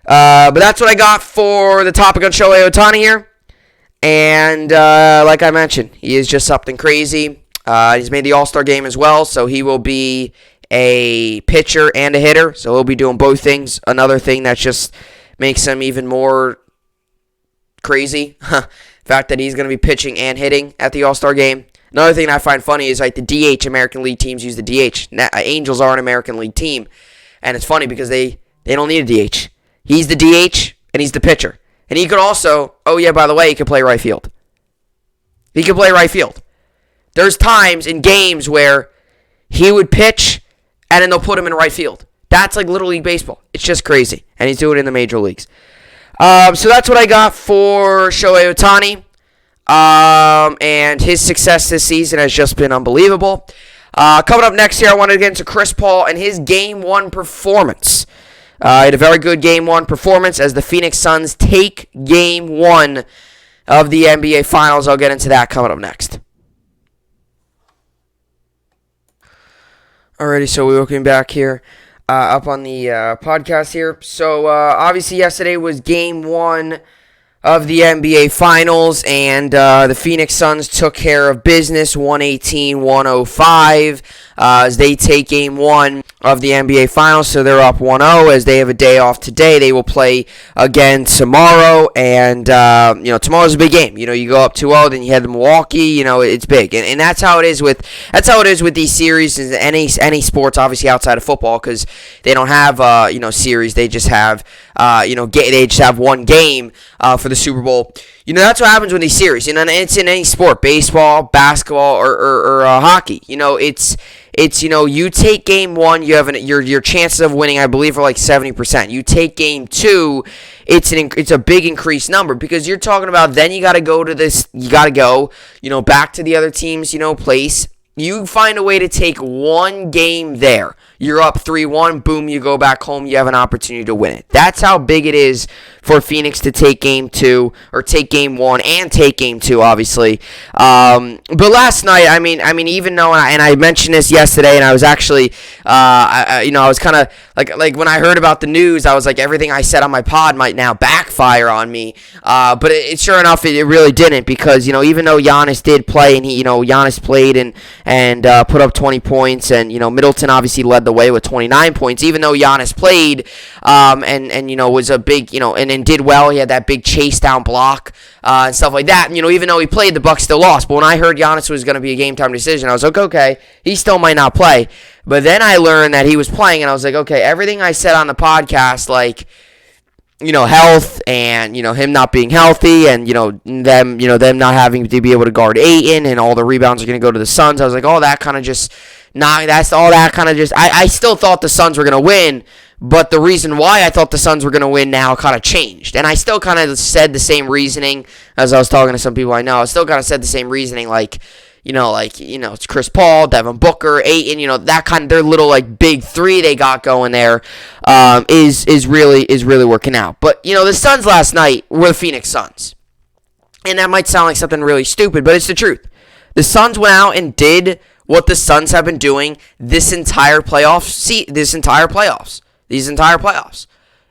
but that's what I got for the topic on Shohei Ohtani here. And like I mentioned, he is just something crazy. He's made the All-Star game as well, so he will be a pitcher and a hitter. So he'll be doing both things. Another thing that just makes him even more crazy. The fact that he's going to be pitching and hitting at the All-Star game. Another thing I find funny is like the DH, American League teams use the DH. Angels are an American League team. And it's funny because they don't need a DH. He's the DH and he's the pitcher. And he could also, by the way, he could play right field. He could play right field. There's times in games where he would pitch and then they'll put him in right field. That's like Little League Baseball. It's just crazy. And he's doing it in the major leagues. So that's what I got for Shohei Ohtani. And his success this season has just been unbelievable. Coming up next here, I want to get into Chris Paul and his Game 1 performance. He had a very good Game 1 performance as the Phoenix Suns take Game 1 of the NBA Finals. I'll get into that coming up next. Alrighty, so we're looking back here, up on the podcast here. So, obviously yesterday was Game 1 of the NBA Finals, and the Phoenix Suns took care of business, 118-105, as they take Game 1 of the NBA Finals, so they're up 1-0, as they have a day off today. They will play again tomorrow, and, tomorrow's a big game. You go up 2-0, then you head to Milwaukee, it's big, and that's how it is with these series, in any sports, obviously outside of football, because they don't have, series, they just have, they just have one game, for the Super Bowl. That's what happens with these series. And it's in any sport, baseball, basketball, or hockey. it's, you take game 1, you have your chances of winning, I believe, are like 70%. You take game 2, it's a big increased number, because you're talking about then you got to go, back to the other team's, place. You find a way to take one game there. You're up 3-1, boom, you go back home, you have an opportunity to win it. That's how big it is for Phoenix to take game 2, or take game 1 and take game 2, obviously. But last night, I mean, even though, and I mentioned this yesterday, and I was actually, I was kind of, like when I heard about the news, I was like, everything I said on my pod might now backfire on me. But sure enough, it really didn't, because, even though Giannis did play, and Giannis played and put up 20 points, and, Middleton obviously led the way with 29 points, even though Giannis played, and was a big, and did well. He had that big chase down block, and stuff like that. Even though he played, the Bucks still lost. But when I heard Giannis was going to be a game time decision, I was like, okay, he still might not play. But then I learned that he was playing, and I was like, okay, everything I said on the podcast, like, health, and, him not being healthy, and, them not having to be able to guard Ayton, and all the rebounds are going to go to the Suns. I was like, oh, that kind of just, I still thought the Suns were going to win, but the reason why I thought the Suns were going to win now kind of changed. And I still kind of said the same reasoning as I was talking to some people I know. I still kind of said the same reasoning, it's Chris Paul, Devin Booker, Ayton, that kind of, their little, like, big three they got going there, is really working out. But, the Suns last night were the Phoenix Suns. And that might sound like something really stupid, but it's the truth. The Suns went out and did what the Suns have been doing these entire playoffs.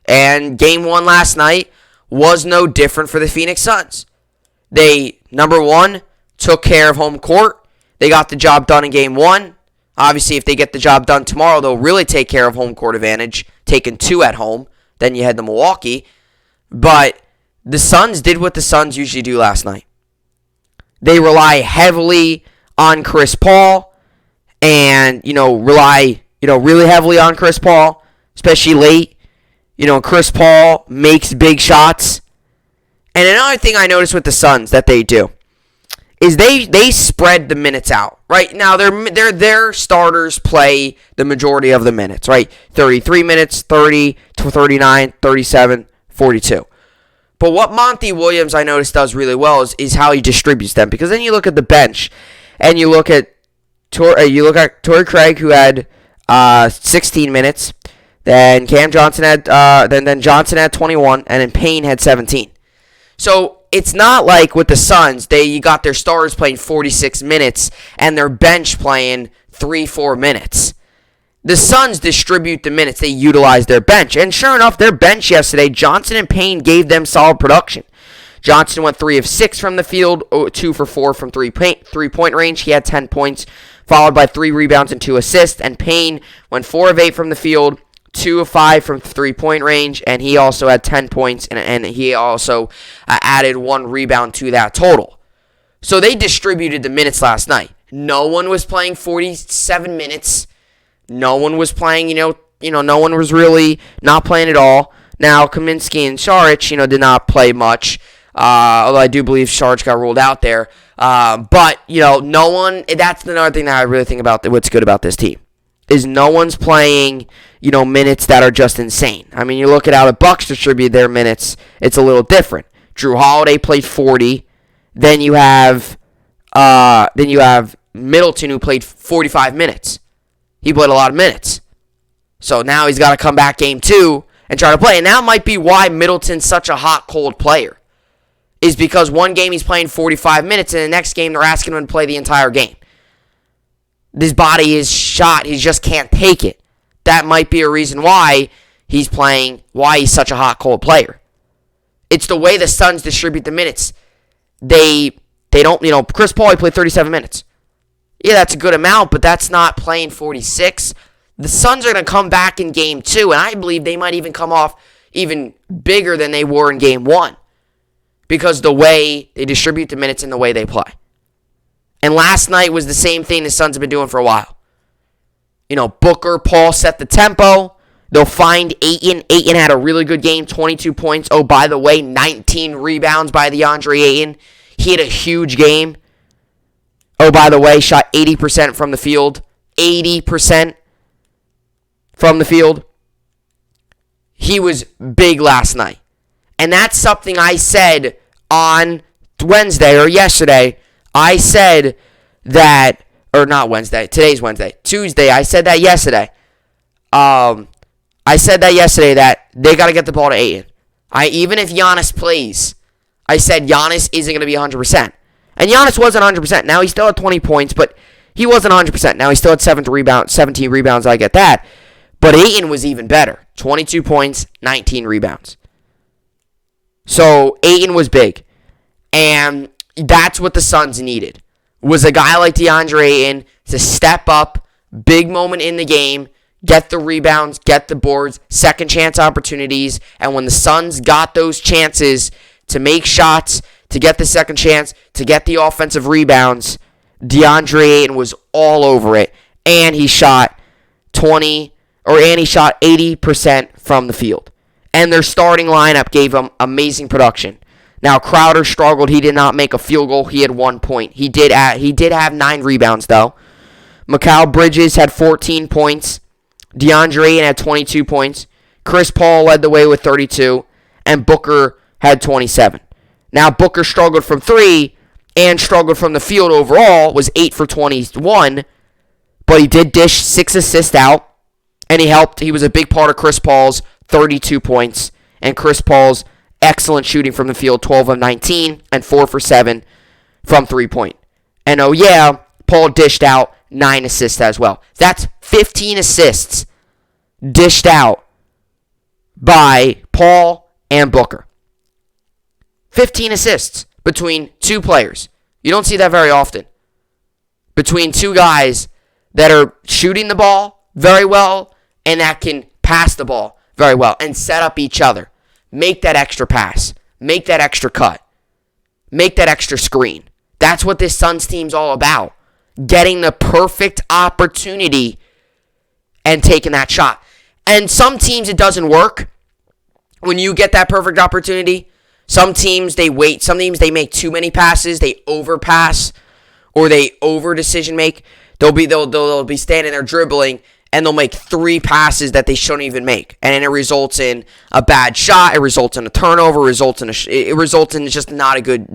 And game 1 last night was no different for the Phoenix Suns. They, number 1, took care of home court. They got the job done in game 1. Obviously, if they get the job done tomorrow, they'll really take care of home court advantage, taking 2 at home. Then you head to Milwaukee. But the Suns did what the Suns usually do last night. They rely heavily on Chris Paul, and, rely, really heavily on Chris Paul, especially late. Chris Paul makes big shots. And another thing I noticed with the Suns that they do is they spread the minutes out. Right now, their starters play the majority of the minutes, right? 33 minutes, 30, 39, 37, 42. But what Monty Williams, I noticed, does really well is how he distributes them. Because then you look at the bench, and you look at Torrey Craig, who had 16 minutes. Then Cam Johnson had then Johnson had 21, and then Payne had 17. So it's not like with the Suns, you got their stars playing 46 minutes and their bench playing 3-4 minutes. The Suns distribute the minutes. They utilize their bench. And sure enough, their bench yesterday, Johnson and Payne gave them solid production. Johnson went 3 of 6 from the field, 2 for 4 from three-point range. He had 10 points, followed by 3 rebounds and 2 assists. And Payne went 4 of 8 from the field, 2 of 5 from three-point range, and he also had 10 points, and he also added 1 rebound to that total. So they distributed the minutes last night. No one was playing 47 minutes. No one was playing, no one was really not playing at all. Now, Kaminsky and Saric, did not play much, although I do believe Saric got ruled out there. But, no one, that's another thing that I really think about what's good about this team, is no one's playing, minutes that are just insane. I mean, you look at how the Bucks distribute their minutes, it's a little different. Drew Holiday played 40. Then you have Middleton, who played 45 minutes. He played a lot of minutes. So now he's got to come back game 2 and try to play. And that might be why Middleton's such a hot, cold player, is because one game he's playing 45 minutes, and the next game they're asking him to play the entire game. His body is shot. He just can't take it. That might be a reason why he's such a hot, cold player. It's the way the Suns distribute the minutes. They don't, Chris Paul, he played 37 minutes. Yeah, that's a good amount, but that's not playing 46. The Suns are going to come back in game 2, and I believe they might even come off even bigger than they were in game 1, because the way they distribute the minutes and the way they play. And last night was the same thing the Suns have been doing for a while. Booker, Paul set the tempo. They'll find Ayton. Ayton had a really good game, 22 points. Oh, by the way, 19 rebounds by DeAndre Ayton. He had a huge game. Oh, by the way, shot 80% from the field. 80% from the field. He was big last night. And that's something I said on Wednesday or yesterday. I said that, or not Wednesday, today's Wednesday, Tuesday, I said that yesterday. I said that yesterday that they got to get the ball to Ayton. Even if Giannis plays, I said Giannis isn't going to be 100%. And Giannis wasn't 100%. Now he still had 20 points, but he wasn't 100%. Now he still had 17 rebounds, I get that. But Ayton was even better. 22 points, 19 rebounds. So Ayton was big. And that's what the Suns needed. Was a guy like DeAndre Ayton to step up, big moment in the game, get the rebounds, get the boards, second chance opportunities. And when the Suns got those chances to make shots, to get the second chance, to get the offensive rebounds, DeAndre Ayton was all over it. And he shot 80% from the field. And their starting lineup gave them amazing production. Now, Crowder struggled. He did not make a field goal. He had 1 point. He did have 9 rebounds, though. Mikal Bridges had 14 points. DeAndre Ayton had 22 points. Chris Paul led the way with 32. And Booker had 27. Now, Booker struggled from 3 and struggled from the field overall. Was 8 for 21. But he did dish 6 assists out. And he helped. He was a big part of Chris Paul's 32 points. And Chris Paul's excellent shooting from the field, 12 of 19, and 4 for 7 from 3-point. And oh yeah, Paul dished out 9 assists as well. That's 15 assists dished out by Paul and Booker. 15 assists between 2 players. You don't see that very often. Between 2 guys that are shooting the ball very well and that can pass the ball very well and set up each other. Make that extra pass. Make that extra cut. Make that extra screen. That's what this Suns team's all about. Getting the perfect opportunity and taking that shot. And some teams it doesn't work. When you get that perfect opportunity, some teams they wait. Some teams they make too many passes. They overpass or they over decision make. They'll be standing there dribbling. And they'll make 3 passes that they shouldn't even make. And then it results in a bad shot. It results in a turnover. It results in just not good.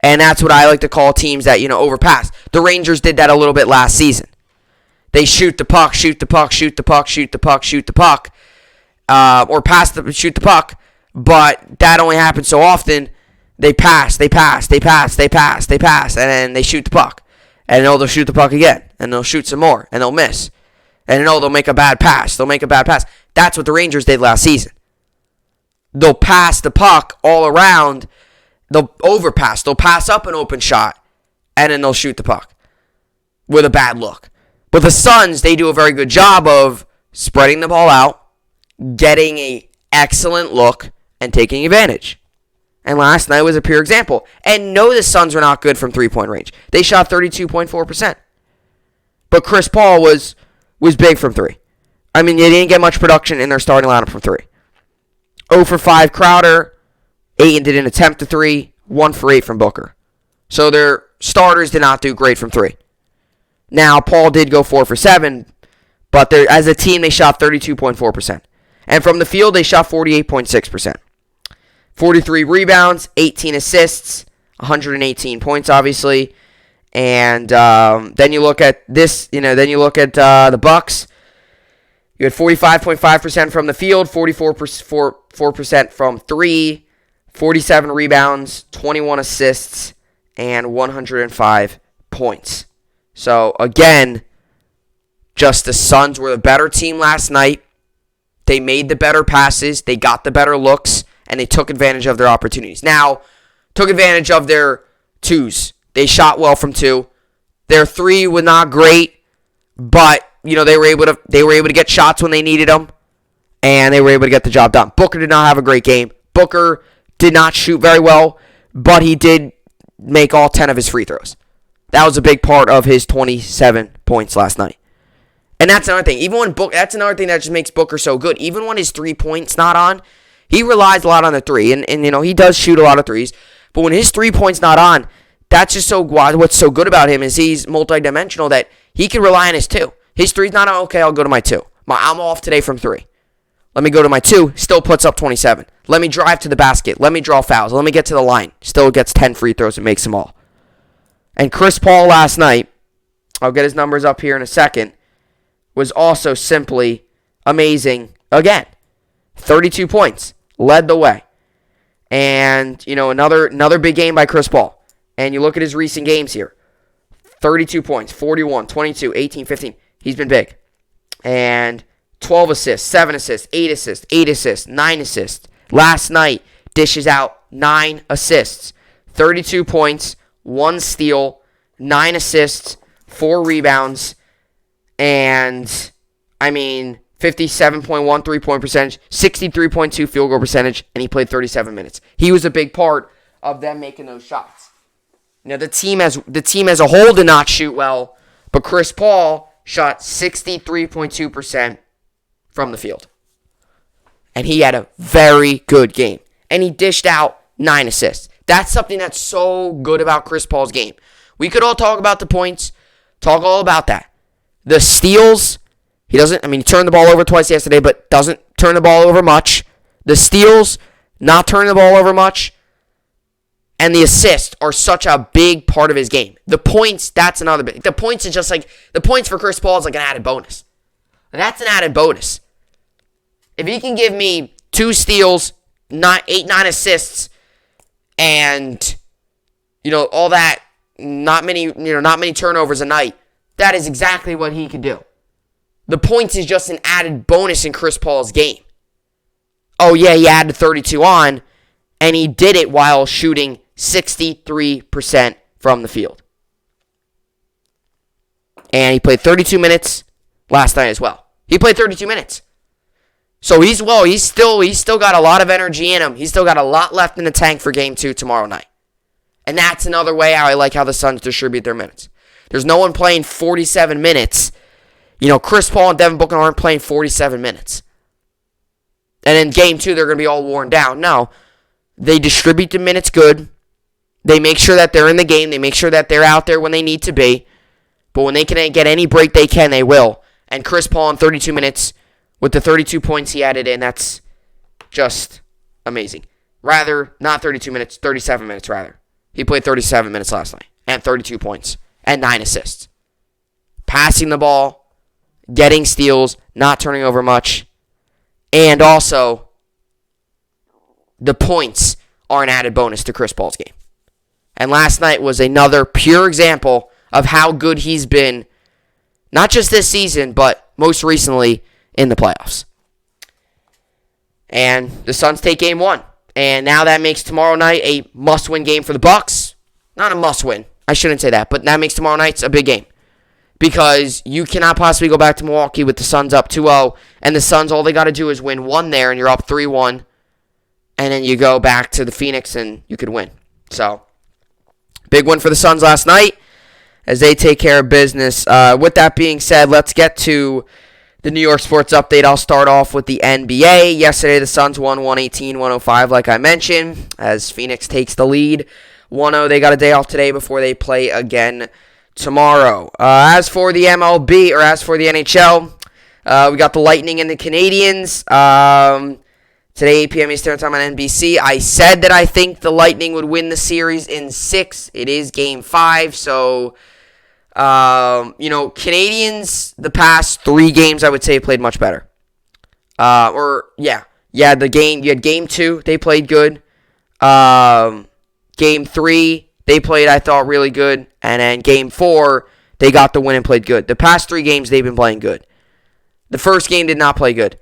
And that's what I like to call teams that, overpass. The Rangers did that a little bit last season. They shoot the puck. Or shoot the puck. But that only happens so often. They pass. And then they shoot the puck. And they'll shoot the puck again. And they'll shoot some more. And they'll miss. And they'll make a bad pass. That's what the Rangers did last season. They'll pass the puck all around. They'll overpass. They'll pass up an open shot. And then they'll shoot the puck with a bad look. But the Suns, they do a very good job of spreading the ball out, getting an excellent look, and taking advantage. And last night was a pure example. And no, the Suns were not good from 3-point range. They shot 32.4%. But Chris Paul was big from 3. I mean, they didn't get much production in their starting lineup from 3. 0 for 5 Crowder. Ayton didn't attempt the 3. 1 for 8 from Booker. So their starters did not do great from 3. Now, Paul did go 4 for 7. But as a team, they shot 32.4%. And from the field, they shot 48.6%. 43 rebounds, 18 assists, 118 points, obviously. And then you look at this, the Bucks. You had 45.5% from the field, 44% from 3, 47 rebounds, 21 assists, and 105 points. So, again, just the Suns were the better team last night. They made the better passes. They got the better looks. And they took advantage of their opportunities. Now, took advantage of their 2s. They shot well from 2. Their 3 was not great, but they were able to get shots when they needed them, and they were able to get the job done. Booker did not have a great game. Booker did not shoot very well, but he did make all 10 of his free throws. That was a big part of his 27 points last night. And that's another thing. That's another thing that just makes Booker so good. Even when his 3-point's not on, he relies a lot on the 3, and he does shoot a lot of 3s. But when his 3-point's not on, that's just what's so good about him is he's multidimensional that He can rely on his 2. His 3's not okay, I'll go to my 2. I'm off today from 3. Let me go to my 2, still puts up 27. Let me drive to the basket. Let me draw fouls. Let me get to the line. Still gets 10 free throws and makes them all. And Chris Paul last night, I'll get his numbers up here in a second, was also simply amazing again. 32 points. Led the way. And, another big game by Chris Paul. And you look at his recent games here. 32 points, 41, 22, 18, 15. He's been big. And 12 assists, 7 assists, 8 assists, 8 assists, 9 assists. Last night, dishes out 9 assists. 32 points, 1 steal, 9 assists, 4 rebounds, and, 57.1 three-point percentage, 63.2 field goal percentage, and he played 37 minutes. He was a big part of them making those shots. The team as a whole did not shoot well, but Chris Paul shot 63.2% from the field. And he had a very good game. And he dished out 9 assists. That's something that's so good about Chris Paul's game. We could all talk about the points, talk all about that. The steals, he turned the ball over twice yesterday, but doesn't turn the ball over much. The steals, not turning the ball over much. And the assists are such a big part of his game. The points, that's another big. The points is just the points for Chris Paul is like an added bonus. And that's an added bonus. If he can give me 2 steals, 9 assists, and all that, not many turnovers a night, that is exactly what he can do. The points is just an added bonus in Chris Paul's game. Oh yeah, he added 32 on, and he did it while shooting 63% from the field. And he played 32 minutes last night as well. He played 32 minutes. So he's still got a lot of energy in him. He's still got a lot left in the tank for game 2 tomorrow night. And that's another way I like how the Suns distribute their minutes. There's no one playing 47 minutes. Chris Paul and Devin Booker aren't playing 47 minutes. And in game 2, they're going to be all worn down. No, they distribute the minutes good. They make sure that they're in the game. They make sure that they're out there when they need to be. But when they can get any break they can, they will. And Chris Paul in 32 minutes, with the 32 points he added in, that's just amazing. Rather, not 32 minutes, 37 minutes rather. He played 37 minutes last night, and 32 points, and 9 assists. Passing the ball, getting steals, not turning over much, and also, the points are an added bonus to Chris Paul's game. And last night was another pure example of how good he's been, not just this season, but most recently in the playoffs. And the Suns take game 1. And now that makes tomorrow night a must-win game for the Bucks. Not a must-win. I shouldn't say that. But that makes tomorrow night a big game. Because you cannot possibly go back to Milwaukee with the Suns up 2-0. And the Suns, all they got to do is win 1 there, and you're up 3-1. And then you go back to the Phoenix, and you could win. So, big win for the Suns last night as they take care of business. With that being said, let's get to the New York sports update. I'll start off with the NBA. Yesterday, the Suns won 118-105, like I mentioned, as Phoenix takes the lead. 1-0, they got a day off today before they play again tomorrow. As for the MLB, or as for the NHL, we got the Lightning and the Canadiens. Today, 8 p.m. Eastern Time on NBC. I said that I think the Lightning would win the series in 6. It is Game 5, so Canadians, the past 3 games, I would say, played much better. You had Game 2, they played good. Game 3, they played, I thought, really good. And then Game 4, they got the win and played good. The past 3 games, they've been playing good. The first game did not play good.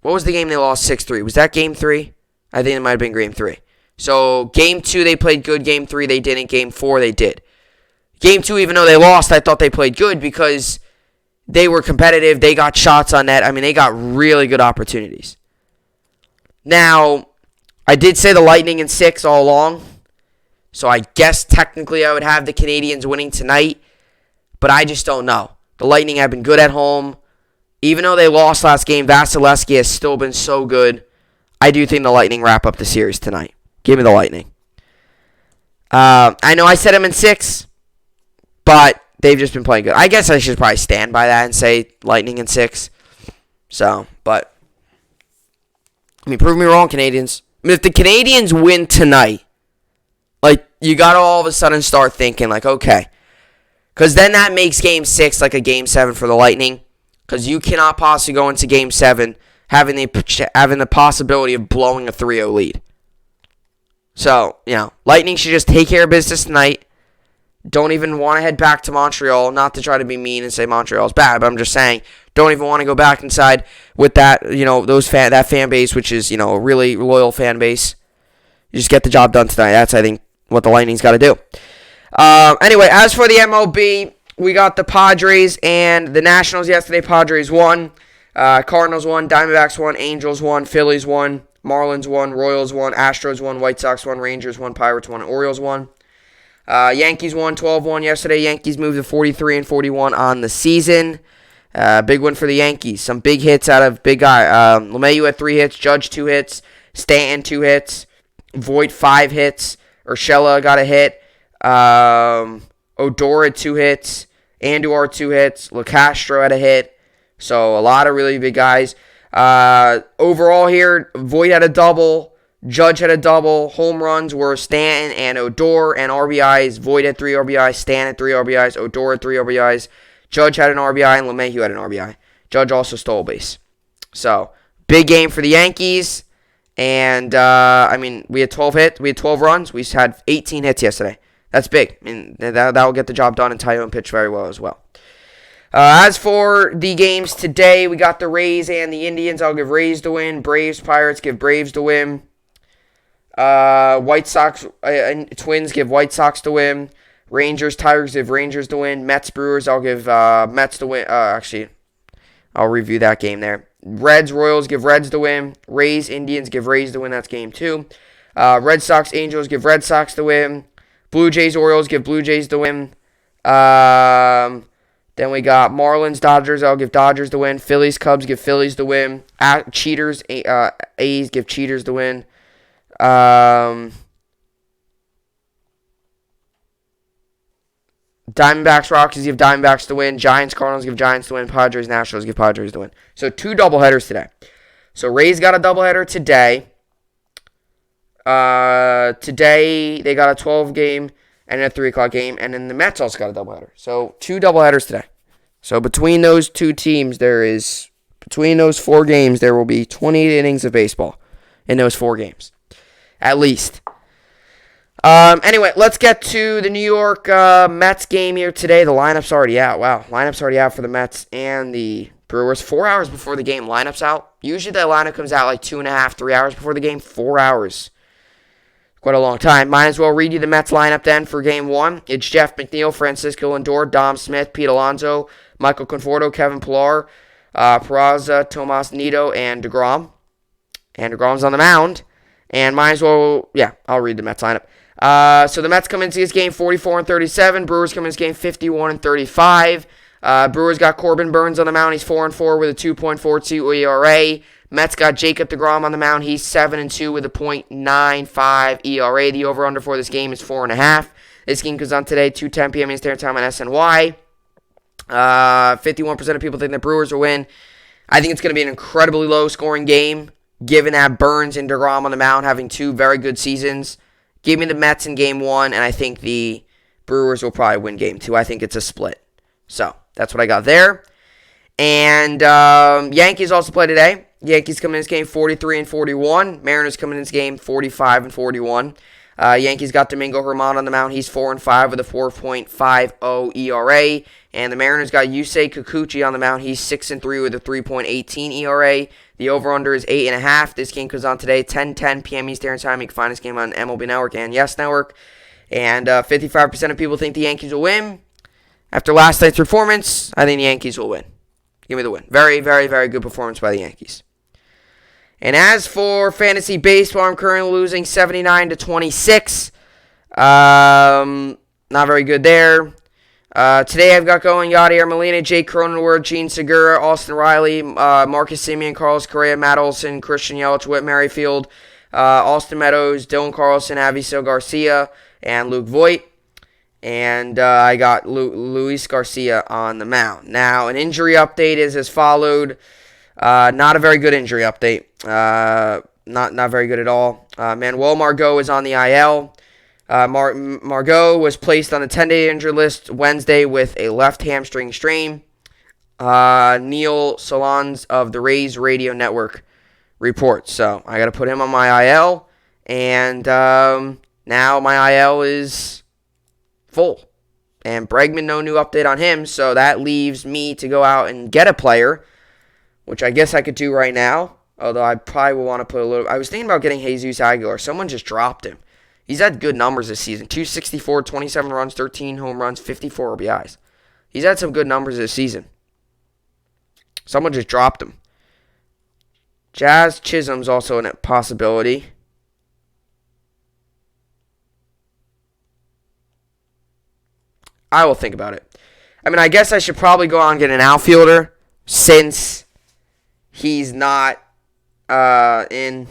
What was the game they lost 6-3? Was that Game 3? I think it might have been Game 3. So, Game 2, they played good. Game 3, they didn't. Game 4, they did. Game 2, even though they lost, I thought they played good because they were competitive. They got shots on net. They got really good opportunities. Now, I did say the Lightning in 6 all along. So, I guess technically I would have the Canadiens winning tonight. But I just don't know. The Lightning have been good at home. Even though they lost last game, Vasilevsky has still been so good. I do think the Lightning wrap up the series tonight. Give me the Lightning. I know I said him in 6, but they've just been playing good. I guess I should probably stand by that and say Lightning in 6. So, but, I mean, prove me wrong, Canadians. I mean, if the Canadians win tonight, like, you got to all of a sudden start thinking, like, okay. Because then that makes Game 6 like a Game 7 for the Lightning. Because you cannot possibly go into Game 7 having the possibility of blowing a 3-0 lead. So, Lightning should just take care of business tonight. Don't even want to head back to Montreal. Not to try to be mean and say Montreal's bad, but I'm just saying, don't even want to go back inside with that, that fan base, which is, a really loyal fan base. You just get the job done tonight. That's, I think, what the Lightning's got to do. Anyway, as for the MLB, we got the Padres and the Nationals yesterday. Padres won. Cardinals won. Diamondbacks won. Angels won. Phillies won. Marlins won. Royals won. Astros won. White Sox won. Rangers won. Pirates won. Orioles won. Yankees won 12-1 yesterday. Yankees moved to 43-41 on the season. Big win for the Yankees. Some big hits out of big guy. LeMahieu had 3 hits. Judge 2 hits. Stanton 2 hits. Voit 5 hits. Urshela got a hit. Odor had 2 hits. Andujar 2 hits. LeCastro had a hit. So a lot of really big guys. Overall here, Voit had a double. Judge had a double. Home runs were Stanton and Odor, and RBIs. Voit had 3 RBIs. Stanton had 3 RBIs. Odor had 3 RBIs. Judge had an RBI, and LeMahieu had an RBI. Judge also stole a base. So, big game for the Yankees. And, we had 12 hits. We had 12 runs. We had 18 hits yesterday. That's big. I mean, that will get the job done, and Tyone pitched very well as well. As for the games today, we got the Rays and the Indians. I'll give Rays the win. Braves, Pirates, give Braves the win. White Sox, Twins give White Sox the win. Rangers, Tigers give Rangers the win. Mets, Brewers, I'll give Mets the win. I'll review that game there. Reds, Royals give Reds the win. Rays, Indians give Rays the win. That's game 2. Red Sox, Angels give Red Sox the win. Blue Jays, Orioles give Blue Jays the win. Then we got Marlins, Dodgers. I'll give Dodgers the win. Phillies, Cubs give Phillies the win. Cheaters, A's give Cheaters the win. Diamondbacks, Rockies give Diamondbacks the win. Giants, Cardinals give Giants the win. Padres, Nationals give Padres the win. So 2 doubleheaders today. So Rays got a doubleheader today. Today they got a 12 game and a 3 o'clock game. And then the Mets also got a doubleheader. So 2 doubleheaders today. So between those 2 teams, between those 4 games, there will be 28 innings of baseball in those 4 games. At least. Anyway, let's get to the New York Mets game here today. The lineup's already out. Wow, lineup's already out for the Mets and the Brewers. 4 hours before the game, lineup's out. Usually that lineup comes out like 2.5, 3 hours before the game. 4 hours. Quite a long time. Might as well read you the Mets lineup then for game 1. It's Jeff McNeil, Francisco Lindor, Dom Smith, Pete Alonso, Michael Conforto, Kevin Pillar, Peraza, Tomas Nido, and DeGrom. And DeGrom's on the mound. And might as well, I'll read the Mets lineup. So the Mets come into this game 44-37. Brewers come into this game 51-35. Brewers got Corbin Burns on the mound. He's 4-4 with a 2.42 ERA. Mets got Jacob deGrom on the mound. He's 7-2 with a .95 ERA. The over-under for this game is 4.5. This game goes on today, 2:10 p.m. Eastern Time on SNY. 51% of people think the Brewers will win. I think it's going to be an incredibly low-scoring game, given that Burns and deGrom on the mound having 2 very good seasons. Give me the Mets in game 1, and I think the Brewers will probably win game 2. I think it's a split. So, that's what I got there. And Yankees also play today. Yankees come in this game 43-41. Mariners come in this game 45-41. Yankees got Domingo Germán on the mound. He's 4-5 with a 4.50 ERA. And the Mariners got Yusei Kikuchi on the mound. He's 6-3 with a 3.18 ERA. The over-under is 8.5. This game comes on today, 10:10 p.m. Eastern Time. You can find this game on MLB Network and Yes Network. And 55% of people think the Yankees will win. After last night's performance, I think the Yankees will win. Give me the win. Very, very, very good performance by the Yankees. And as for fantasy baseball, I'm currently losing 79-26. Not very good there. Today I've got going Yadier Molina, Jake Cronenworth, Gene Segura, Austin Riley, Marcus Semien, Carlos Correa, Matt Olson, Christian Yelich, Whit Merrifield, Austin Meadows, Dylan Carlson, Avisail Garcia, and Luke Voit. And I got Luis Garcia on the mound. Now, an injury update is as followed. Not a very good injury update. Not very good at all. Manuel Margot is on the IL. Margot was placed on the 10-day injury list Wednesday with a left hamstring strain. Neil Solondz of the Rays Radio Network reports. So I got to put him on my IL. And now my IL is full. And Bregman, no new update on him. So that leaves me to go out and get a player, which I guess I could do right now. Although I probably will want to put a little... I was thinking about getting Jesus Aguilar. Someone just dropped him. He's had good numbers this season. 264, 27 runs, 13 home runs, 54 RBIs. He's had some good numbers this season. Someone just dropped him. Jazz Chisholm's also a possibility. I will think about it. I mean, I guess I should probably go out and get an outfielder since he's not I mean,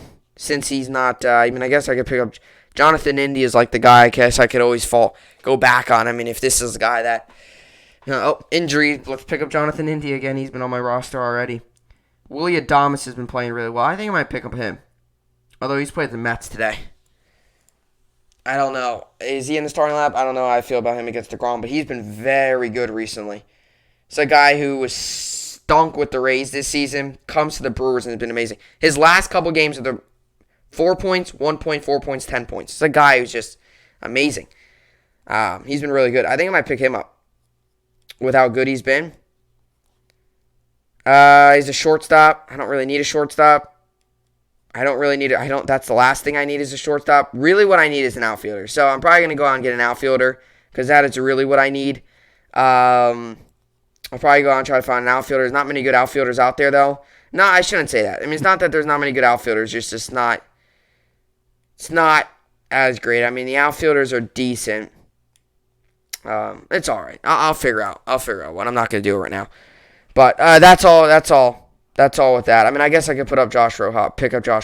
I guess I could pick up Jonathan India is like the guy I guess I could always go back on. I mean, if this is the guy that, injury, let's pick up Jonathan India again. He's been on my roster already. Willie Adames has been playing really well. I think I might pick up him. Although he's played the Mets today. I don't know. Is he in the starting lineup? I don't know how I feel about him against DeGrom, but he's been very good recently. It's a guy who was stunk with the Rays this season, comes to the Brewers and has been amazing. His last couple games are the 4 points, 1 point, 4 points, 10 points. It's a guy who's just amazing. He's been really good. I think I might pick him up with how good he's been. He's a shortstop. I don't really need a shortstop. That's the last thing I need is a shortstop. Really what I need is an outfielder. So I'm probably going to go out and get an outfielder because that is really what I need. I'll probably go out and try to find an outfielder. There's not many good outfielders out there, though. No, I shouldn't say that. I mean, it's not that there's not many good outfielders. It's just not. It's not as great. I mean, the outfielders are decent. It's all right. I'll figure out what. I'm not going to do it right now. But that's all with that. I mean, I guess I could pick up Josh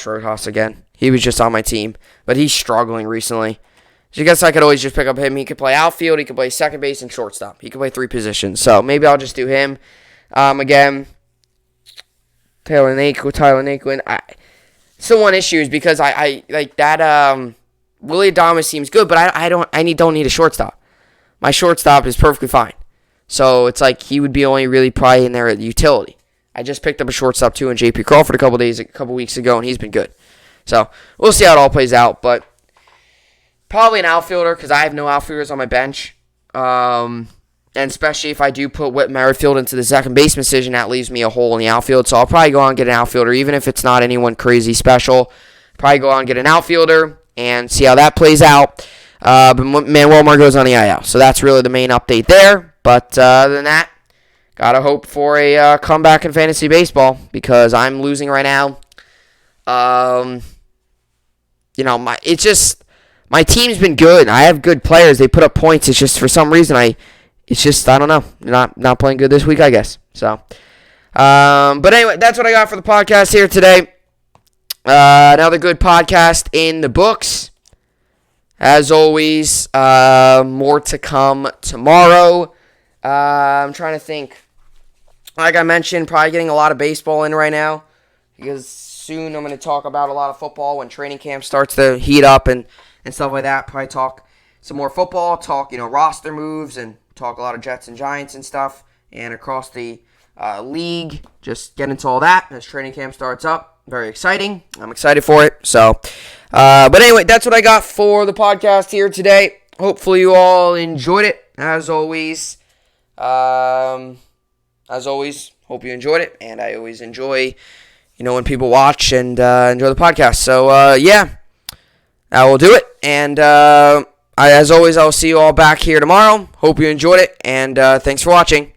Rojas again. He was just on my team, but he's struggling recently. So I guess I could always just pick up him. He could play outfield. He could play second base and shortstop. He could play 3 positions. So maybe I'll just do him. Again, Tyler Naquin. Still one issue is because I like that. Willie Adames seems good, but I don't need a shortstop. My shortstop is perfectly fine. So it's like he would be only really probably in there at utility. I just picked up a shortstop too in J.P. Crawford a couple weeks ago, and he's been good. So we'll see how it all plays out, but probably an outfielder because I have no outfielders on my bench. And especially if I do put Whit Merrifield into the second baseman position, that leaves me a hole in the outfield. So I'll probably go out and get an outfielder, even if it's not anyone crazy special. Probably go out and get an outfielder and see how that plays out. But Manuel Margot's on the IL, so that's really the main update there. But other than that, gotta hope for a comeback in fantasy baseball because I'm losing right now. My team's been good. I have good players. They put up points. It's just for some reason I don't know. Not playing good this week, I guess. So, but anyway, that's what I got for the podcast here today. Another good podcast in the books. As always, more to come tomorrow. I'm trying to think. Like I mentioned, probably getting a lot of baseball in right now because soon I'm going to talk about a lot of football when training camp starts to heat up and stuff like that. Probably talk some more football, talk roster moves, and talk a lot of Jets and Giants and stuff, and across the league. Just get into all that as training camp starts up. Very exciting. I'm excited for it. So, but anyway, that's what I got for the podcast here today. Hopefully you all enjoyed it. As always, hope you enjoyed it, and I always enjoy, when people watch and enjoy the podcast. So, yeah, I will do it, and as always, I'll see you all back here tomorrow. Hope you enjoyed it, and thanks for watching.